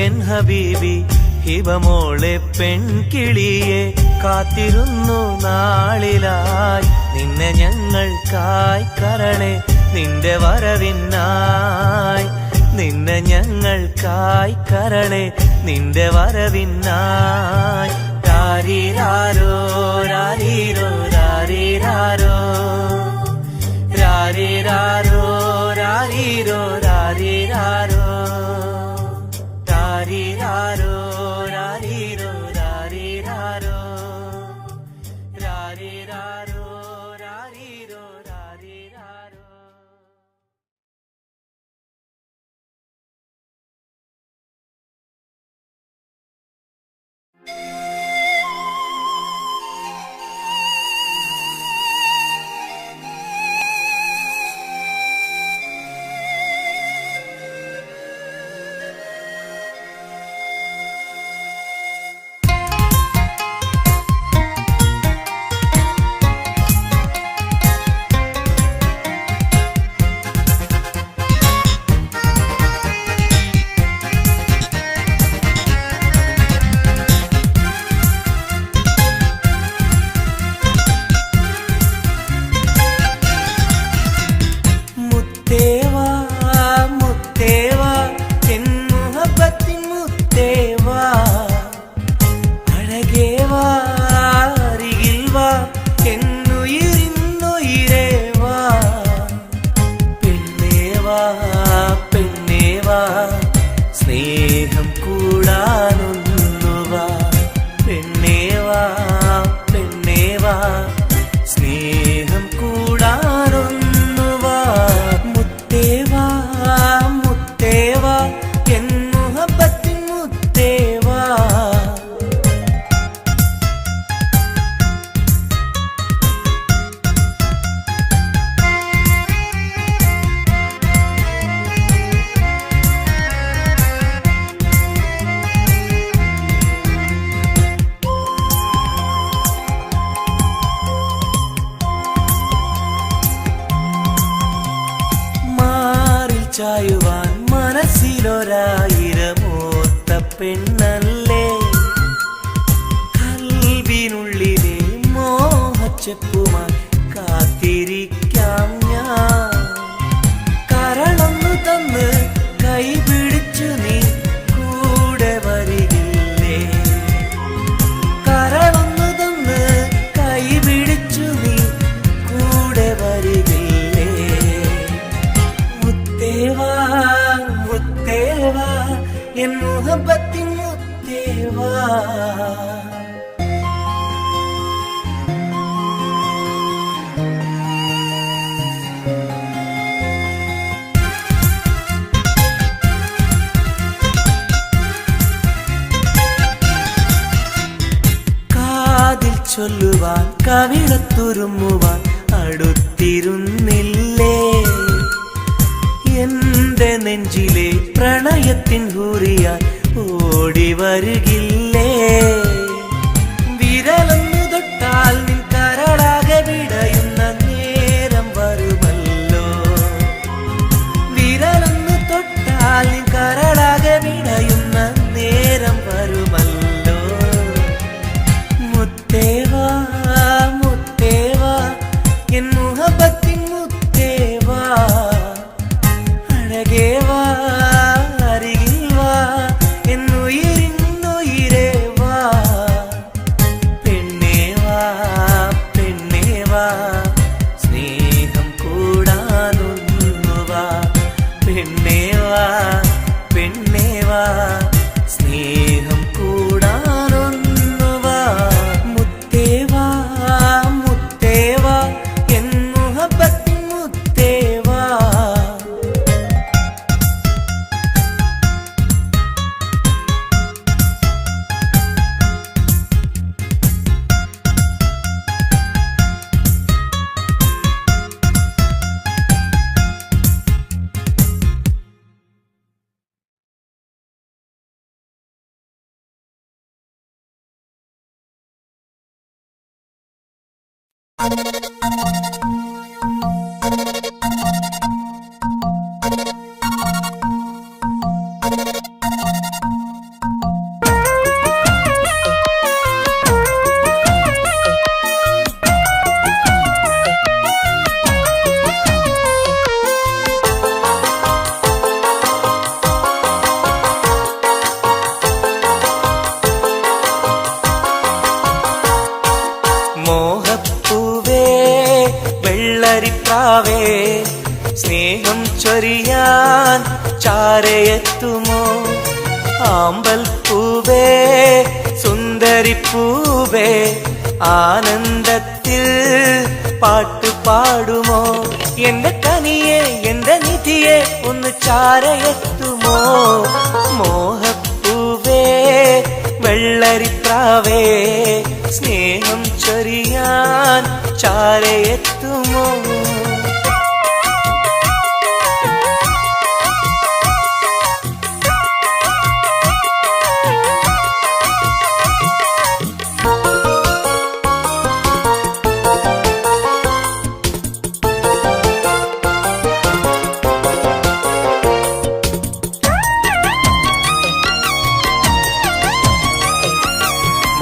എൻ ഹബീബി ഹിബമോളെ പെൺകിളിയെ കാത്തിരുന്നു നാളിലായി നിന്നെ ഞങ്ങൾക്കായി കരളെ നിന്റെ വരവിനായി നിന്നെ ഞങ്ങൾക്കായി കരളെ നിന്റെ വരവിനായി രാരീരാരോ രാരീരോ രാരീരാരോ രാരീരാരോ രാരീരോ രാരീരാരോ രാരീരാരോ രാരീരോ രാരീരാരോ രാരീരാരോ രാരീരോ രാരീരാരോ സ്നേഹം കൂടാനൊന്നുവാ പെണ്ണേവാ പെണ്ണേവാ സ്നേഹം കൂടാനൊന്നുവാ മുത്തേവാ മുത്തേവാ എൻ മുഹബത്തിൻ മുത്തേവാ ചായുവാൻ മനസ്സിലൊരായിരമോത്ത പെണ്ണല്ലേ കൽവിനുള്ളിലെ മോഹച്ചെപ്പുമായി കാത്തിരിക്കാം ഞാൻ കരളൊന്നു തന്ന് കൈപിടിച്ചു നീ കൂടെ വരികില്ലേ കരളൊന്നു തന്ന് കൈപിടിച്ചു നീ കൂടെ വരികില്ലേ മുത്തേവാ മുത്തേവാ എൻ മുഹബത്തിൻ മുത്തേവാ മുത്തുവാൻ കവിളത്തുരുമ്മുവാൻ അടുത്തിരുന്നില്ലേ? എന്റെ നെഞ്ചിലെ പ്രണയത്തിൻ ഹൂറിയാൻ ഓടി വരുകില്ലേ? വിരലൊന്നു തൊട്ടാൽ നിൻ കരളാകെ വിടയുന്ന നേരം വരുമല്ലോ. വിരലൊന്നു തൊട്ടാൽ നിൻ കരളാകെ വിടയുന്ന നേരം വരുമല്ലോ. മുത്തേവാ മുത്തേവാ എൻ മുഹബത്തിൻ മുത്തേവാ, അഴകേവാ അരികിൽ വാ എന്നുയിരിന്നുയിരേ വാ. പെണ്ണേവാ പെണ്ണേവാ സ്നേഹം കൂടാനൊന്നുവാ. പെണ്ണേവാ പെണ്ണേവാ സ്നേഹം കൂടാനൊന്നുവാ. മുത്തേവാ മുത്തേവാ എൻ മുഹബത്തിൻ മുത്തേവാ. മോഹപ്പൂവേ വെള്ളരിപ്രാവേ സ്നേഹം ചൊരിയാൻ ചാരയെത്തുമോ? ആമ്പൽ പൂവേ സുന്ദരിപ്പൂവേ ആനന്ദത്തിൽ പാട്ടുപാടുമോ? എന്റെ കനിയെ എന്റെ നിധിയെ ഒന്ന് ചാരയെത്തുമോ? മോഹപ്പൂവേ വെള്ളരിപ്രാവേ സ്നേഹം ചൊരിയാൻ ചാരയെത്തുമോ?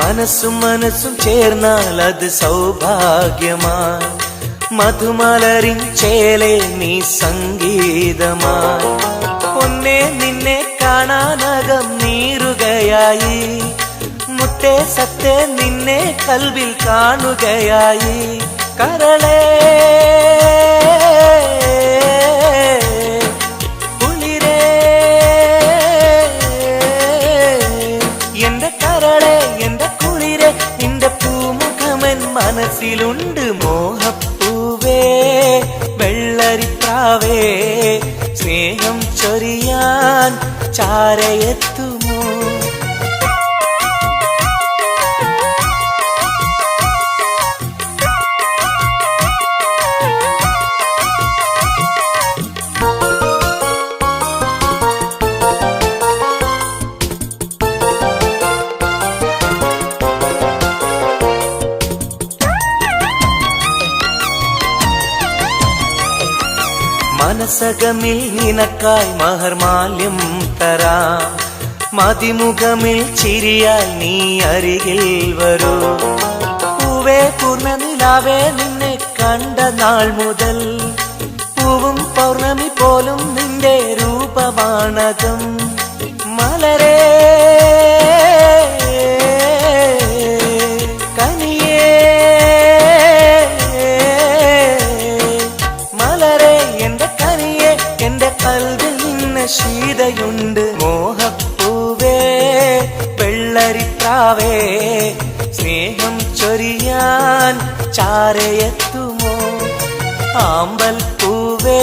മനസ്സും മനസ്സും ചേർന്നാൽ അത് സൗഭാഗ്യമായി. മധുമലരിൻ ചേലെ നീ സംഗീതമായി. പൊന്നെ നിന്നെ കാണാനകം നീറുകയായി. മുട്ടേ സത്തേ നിന്നെ കൽവിൽ കാണുകയായി. കരളേ കുളിരേ എന്റെ കരളേ എന്റെ കുളിരേ നിന്റെ പൂമുഖമൻ മനസ്സിലുണ്ട്. മോഹപ്പൂവേ വെള്ളരിപ്രാവേ സ്നേഹം ചൊരിയാൻ ചാരയെത്തുമോ? മനസകമിൽ നിനക്കായി മഹർമാല്യം തരാം. മതിമുഖമിൽ ചിരിയായി നീ അരികിൽ വരൂ. പൂവേ പൂർണ്ണനിലാവേ നിന്നെ കണ്ട നാൾ മുതൽ പൂവും പൗർണമി പോലും നിന്റെ രൂപമാണകം. മലരേ കനിയേ മലരേ എന്റെ കനിയെ എന്റെ കൽവിൽ നിന്ന ശീതയുണ്ട്. മോഹപ്പൂവേ വെള്ളരിപ്രാവേ സ്നേഹം ചൊരിയാൻ ചാരയെത്തുമോ? ആമ്പൽ പൂവേ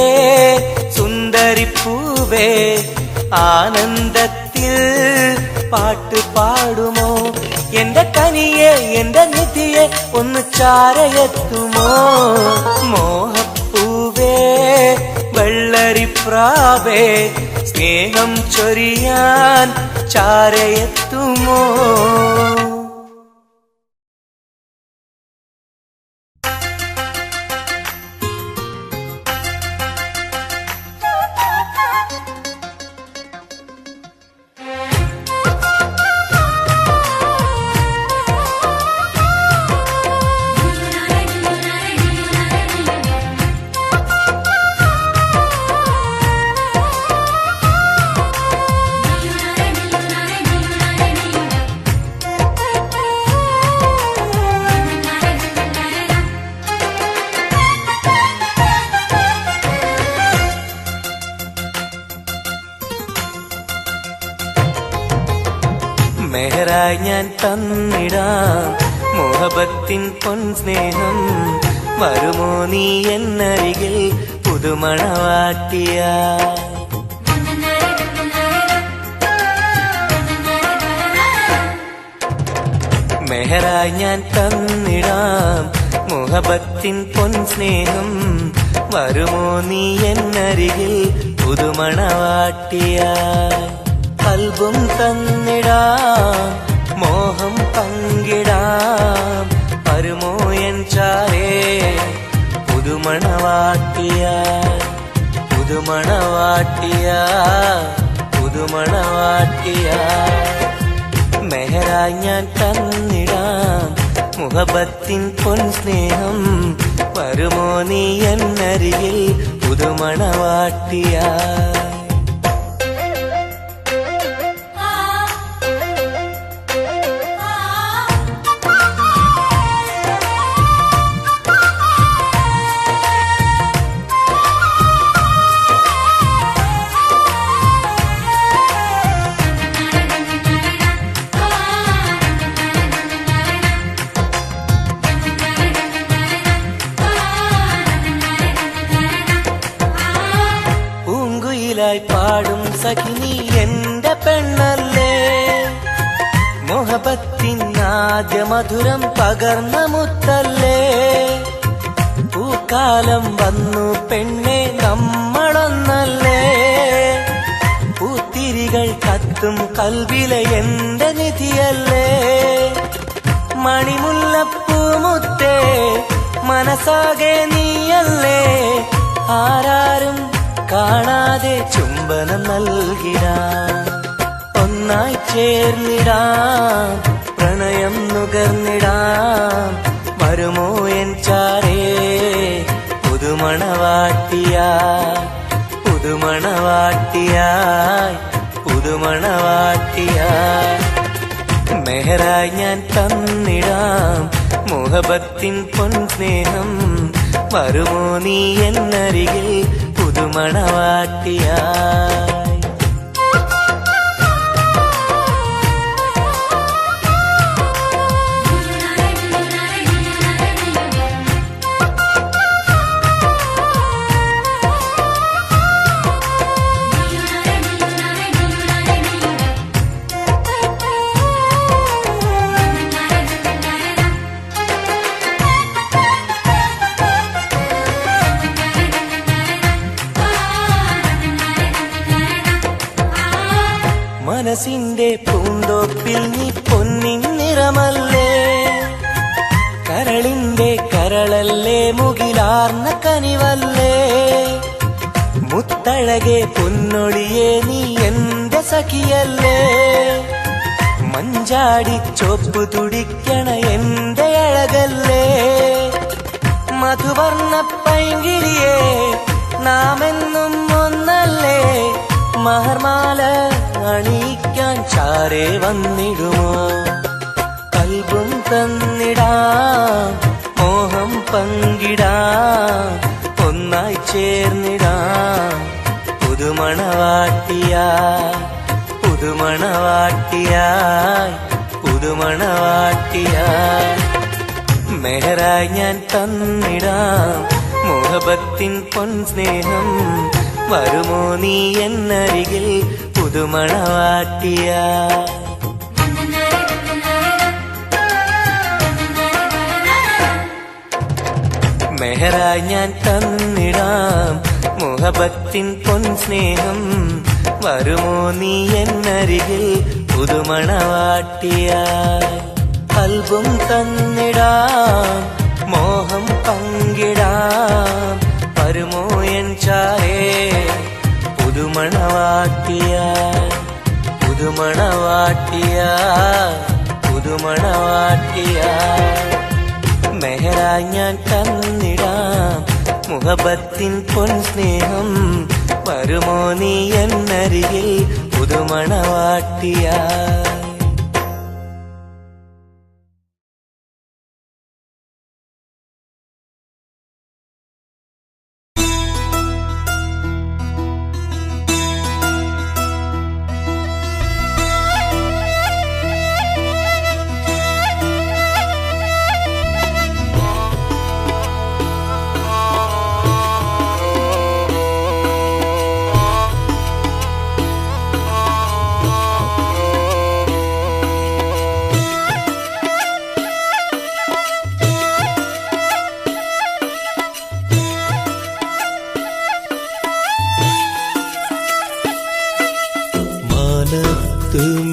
സുന്ദരിപ്പൂവേ ആനന്ദത്തിൽ പാട്ട് പാടുമോ? എന്റെ കനിയെ എന്റെ നിധിയെ ഒന്ന് ചാരയെത്തുമോ? മോഹപ്പൂവേ വെള്ളരിപ്രാവേ സ്നേഹം ചൊരിയാൻ ചാരയെത്തുമോ? മെഹറായി ഞാൻ തന്നിടാം മോഹബത്തിൻ പൊൻസ്നേഹം. വരുമോ നീ എന്നരികിൽ പുതുമണവാട്ടിയ? മെഹറായി ഞാൻ തന്നിടാം മോഹബത്തിൻ പൊൻസ്നേഹം. വരുമോ നീ എന്നരികിൽ പുതുമണവാട്ടിയ? കൽബും തന്നിടാം മോഹം പങ്കിടാം. വരുമോ എൻ ചാരേ പുതുമണവാട്ടിയ? പുതുമണവാട്ടിയ പുതുമണവാട്ടിയ. മെഹറായി ഞാൻ തന്നിടാം മുഹബത്തിൻ പൊൻസ്നേഹം. വരുമോ നീ എന്നരികിൽ പുതുമണവാട്ടിയ? പാടും സഖിനി എന്റെ പെണ്ണല്ലേ, മോഹബത്തിൻ ആദ്യ മധുരം പകർന്ന മുത്തല്ലേ. പൂക്കാലം വന്നു പെണ്ണെ നമ്മളൊന്നല്ലേ, പൂത്തിരികൾ കത്തും കൽവിലെ എന്റെ നിധിയല്ലേ. മണിമുല്ലപ്പൂമുത്തേ മനസ്സാകെ നീയല്ലേ, ആരാരും കാണാതെ ചുംബനം നൽകിടാം. ഒന്നായി ചേർന്നിടാം, പ്രണയം നുകർന്നിടാം. വരുമോ എൻ ചാരേ പുതുമണവാട്ടിയായി, പുതുമണവാട്ടിയായി, പുതുമണവാട്ടിയായി. മെഹറായി ഞാൻ തന്നിടാം മോഹബത്തിൻ പൊൻസ്നേഹം. വരുമോ നീ എന്നരികിൽ പുതുമണവാട്ടിയായി. മനസ്സിന്റെ പൂന്തോപ്പിൽ നീ പൊന്നിൻ നിറമല്ലേ, കരളിന്റെ കരളല്ലേ, മുകിലാർന്ന കനിവല്ലേ. മുത്തഴകെ പൊന്നൊളിയെ നീ എന്റെ സഖിയല്ലേ, മഞ്ചാടി ചോപ്പ് തുടിക്കണ എന്റെ അഴകല്ലേ. മധുവർണ്ണ പൈങ്കിളിയെ നാമെന്നും ഒന്നല്ലേ, മഹർമാല അണിയിക്കാൻ ചാരേ വന്നിടുമോ. കൽബും തന്നിടാം, മോഹം പങ്കിടാം. ഒന്നായി ചേർന്നിടാം, പുതുമണവാട്ടിയായി, പുതുമണവാട്ടിയായി, പുതുമണവാട്ടിയായി. മെഹറായി ഞാൻ തന്നിടാം മോഹബത്തിൻ പൊൻസ്നേഹം. വരുമോ നീ എന്നരികിൽ പുതുമണവാട്ടിയായി. മെഹറായി ഞാൻ തന്നിടാം മുഹബത്തിൻ പൊൻസ്നേഹം. വരുമോ നീ എന്നരികിൽ പുതുമണവാട്ടിയായി? കൽബും തന്നിടാം മോഹം പങ്കിടാം. വരുമോ എൻ ചാരേ പുതുമണവാട്ടിയായി? പുതുമണവാട്ടിയായി പുതുമണവാട്ടിയായി. മെഹറായി ഞാൻ തന്നിടാം മുഹബത്തിൻ പൊൻസ്നേഹം. വരുമോ നീ എന്നരികിൽ പുതുമണവാട്ടിയായി?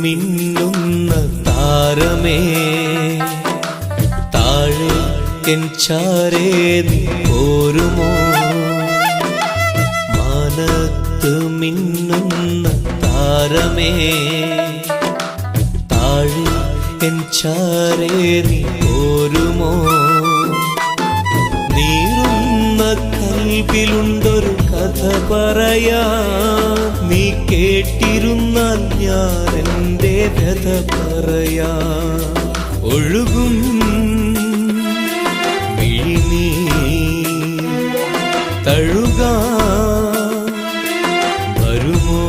മിന്നുന്ന താരമേ താഴെ എൻ ചാരേ നീ പോരുമോ? മാനത്ത് മിന്നുന്ന താരമേ താഴെ എൻ ചാരേ നീ പോരുമോ? നീറുന്ന കൽബിലുണ്ടൊരു കഥ പറയാ, നീ കേട്ടിരുന്നാൽ ഞാൻ എൻ്റെ വ്യഥ പറയാ. ഒഴുകും മിഴിനീർ തഴുകാൻ വരുമോ?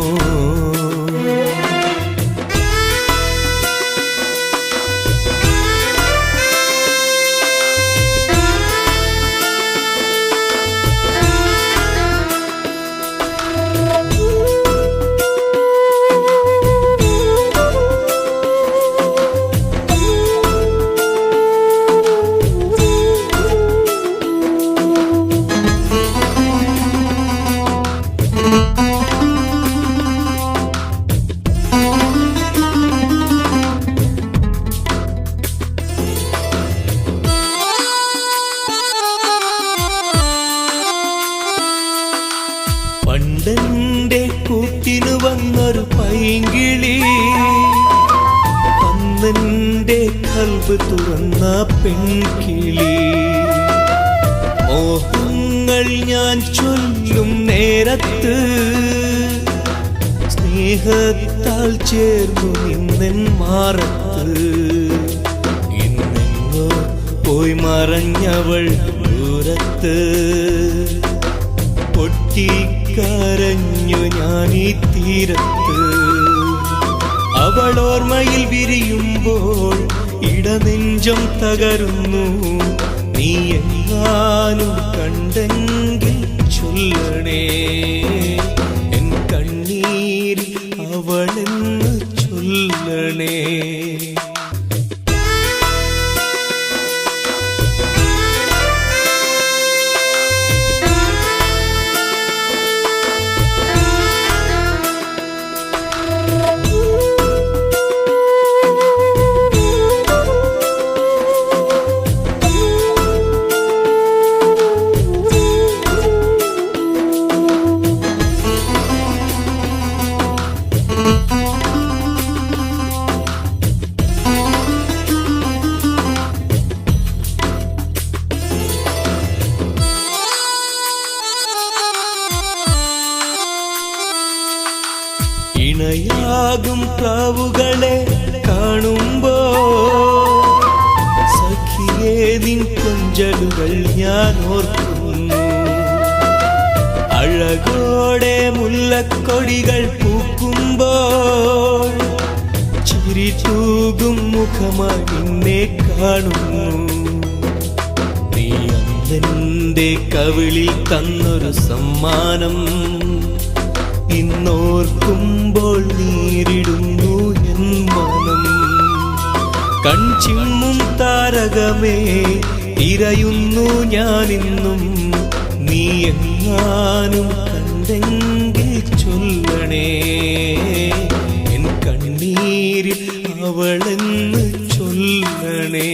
പണ്ടെന്റെ കൂട്ടിനു വന്നൊരു പൈങ്കിളി, അന്നെന്റെ കൽബ് തുറന്ന പെൺകിളി. മോഹങ്ങൾ ഞാൻ ചൊല്ലും നേരത്ത് സ്നേഹത്താൽ ചേർന്നു നിന്നെൻ മാറത്ത്. ഇന്നെങ്ങോ പോയി മറഞ്ഞവൾ ദൂരത്ത്, പൊട്ടിക്കരഞ്ഞു ഞാൻ ഈ തീരത്ത്. അവൾ ഓർമ്മയിൽ വിരിയുമ്പോൾ ഇടനെഞ്ചം തകരുന്നു. നീ എങ്ങാനും കണ്ടെങ്കിൽ ചൊല്ലണേ, എൻ കണ്ണീരിൽ അവളെന്ന് ചൊല്ലണേ. ഇണയാകും പ്രാവുകളെ കാണുമ്പോ സഖിയേ നിൻ കൊഞ്ചലുകൾ ഞാൻ ഓർക്കുന്നു. അഴകോടെ മുല്ലക്കൊടികൾ പൂക്കുമ്പോൾ ചിരി തൂകും മുഖമായി നിന്നെ കാണുന്നു. നീ അന്നെന്റെ കവിളിൽ തന്നൊരു സമ്മാനം ഇന്നോർക്കുമ്പോൾ നീരിടുന്നു എൻ മനം. കൺചിമ്മും താരകമേ തിരയുന്നു ഞാനിന്നും, നീ എങ്ങാനും കണ്ടെങ്കിൽ ചൊല്ലണേ. എൻ കണ്ണീരിൽ അവളെന്ന് ചൊല്ലണേ.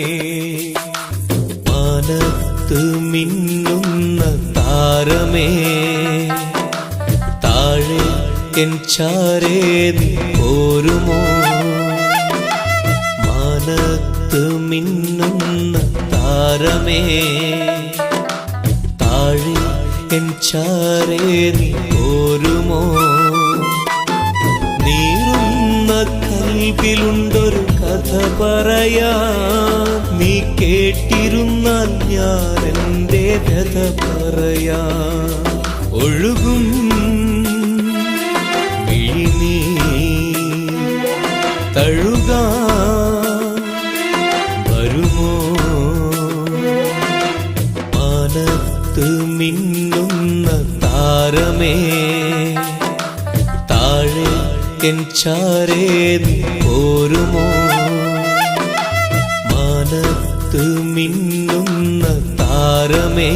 മാനത്ത് മിന്നുന്ന താരമേ, താഴെ എൻ ചാരേ നീ പോരുമോ? മാനത്ത് മിന്നുന്ന താരമേ, താഴെ എൻ ചാരേ നീ പോരുമോ? നീറുന്ന കൽബിലുണ്ടൊരു കഥ പറയാ, നീ കേട്ടിരുന്നാൽ ഞാൻ എൻ്റെ കഥ പറയാ. ഒഴുകും വിഴിനീ തഴുകാ വരുമോ? മാനത്ത് മിന്നുന്ന താരമേ, താഴെ എൻ ചാരേ നീ പോരുമോ? മാനത്ത് മിന്നുന്ന താരമേ,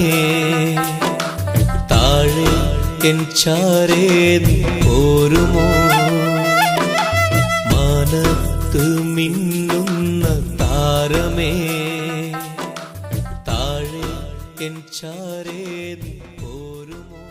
താഴെ എൻ ചാരേ നീ പോരുമോ? മാനത്ത് മിന്നുന്ന താരമേ, താഴെ എൻ ചാരേ നീ പോരുമോ?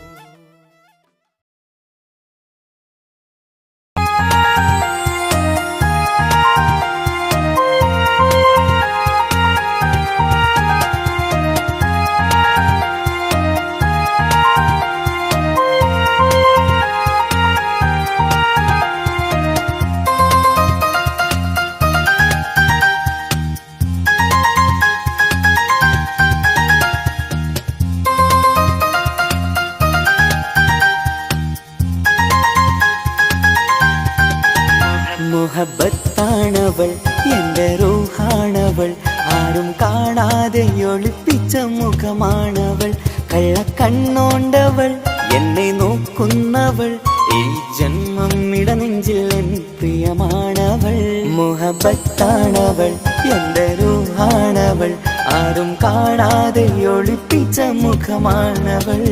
മുഹബത്താണവൾ, എൻ്റെ റൂഹാണവൾ, ആരും കാണാതെ ഒളിപ്പിച്ച മുഖമാണവൾ. കള്ളക്കണ്ണോണ്ടവൾ, എന്നെ നോക്കുന്നവൾ, ഈ ജന്മം ഇടനെഞ്ചിൽ എൻ പ്രിയമാണവൾ. മുഹബത്താണവൾ, എൻ്റെ റൂഹാണവൾ, ആരും കാണാതെ ഒളിപ്പിച്ച മുഖമാണവൾ.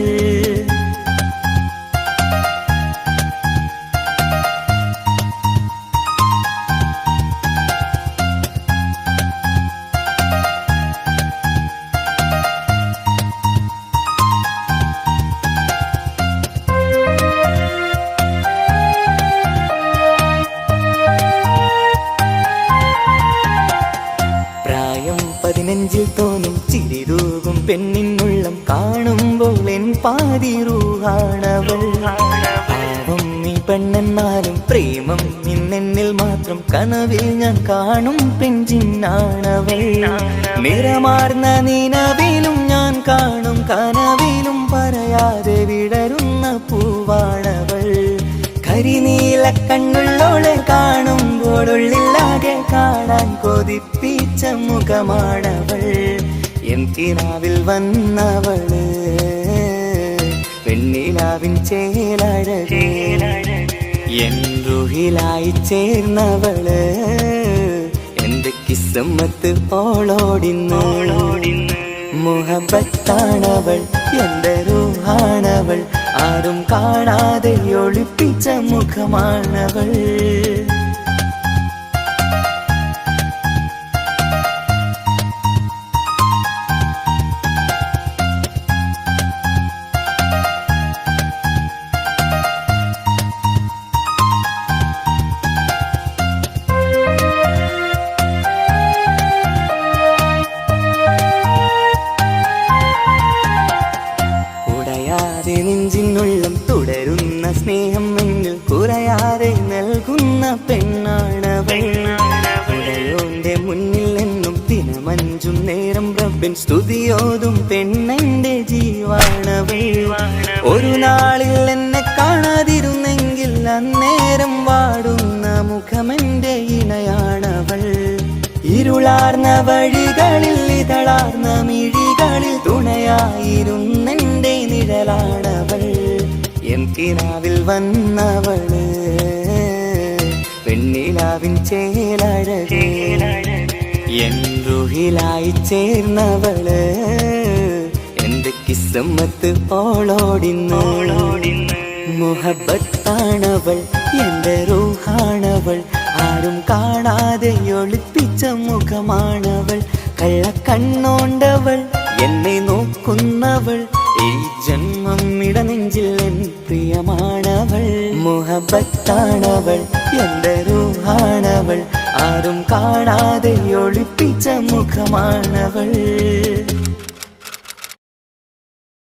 നെഞ്ചിൽ തോന്നും ചിരിതൂകും പെണ്ണിനുള്ളം കാണുമ്പോൾ എൻ പാതി റൂഹാണവൾ. പാവം നീ പെണ്ണെന്നാലും പ്രേമം ഇന്നെന്നിൽ മാത്രം, കനവിൽ ഞാൻ കാണും പെഞ്ചിന്നാണവൾ. നിറമാർന്ന നിലവിലും ഞാൻ കാണും കനവിലും പറയാതെ വിടരുന്ന പൂവാണവൾ. കരിനീല കണ്ണുള്ളോളെ കാണുമ്പോഴുള്ളിലാകെ കാണാൻ കൊതിപ്പിച്ച മുഖമാണവൾ. എൻ കിനാവിൽ വന്നവള്, പെണ്ണിലാവിൻ ചേലഴകേ, എൻ റുഹിലായി ചേർന്നവള്. എന്റെ കിസ്മത്ത് ഓളോടിന്ന്. മുഹബത്താണവൾ, എൻ്റെ റൂഹാണവൾ, ആരും കാണാതെ ഒളിപ്പിച്ച മുഖമാണവൾ. നെഞ്ചിനുള്ളം തുടരുന്ന സ്നേഹം എന്നിൽ കുറയാതെ നൽകുന്ന പെണ്ണാണവൾ. ഉടയോന്റെ മുന്നിൽ എന്നും ദിനമഞ്ചും നേരം റബ്ബിൻ സ്തുതിയോതും പെണ്ണെന്റെ ജീവാണവൾ. ഒരു നാളിൽ എന്നെ കാണാതിരുന്നെങ്കിൽ അന്നേരം വാടുന്ന മുഖമെന്റെ ഇണയാണവൾ. ഇരുളാർന്ന വഴികളിൽ ഇതളാർന്ന മിഴികളിൽ തുണയായിരുന്നെന്റെ നിഴലാണവൾ. എൻ കിനാവിൽ വന്നവള്, പെണ്ണിലാവിൻ ചേലഴകേ, എൻ റുഹിലായി ചേർന്നവള് എന്റെ കിസ്മത്ത് ഓളോടിന്ന് മുഹബത്താണവൾ എന്റെ റൂഹാണവൾ ആരും കാണാതെ ഒളിപ്പിച്ച മുഖമാണവൾ കള്ളക്കണ്ണോണ്ടവൾ എന്നെ നോക്കുന്നവൾ ഈ ജന്മം ഇടനെഞ്ചിൽ എൻ പ്രിയമാണവൾ മുഹബത്താണവൾ എന്റെ റൂഹാണവൾ ആരും കാണാതെ ഒളിപ്പിച്ച മുഖമാണവൾ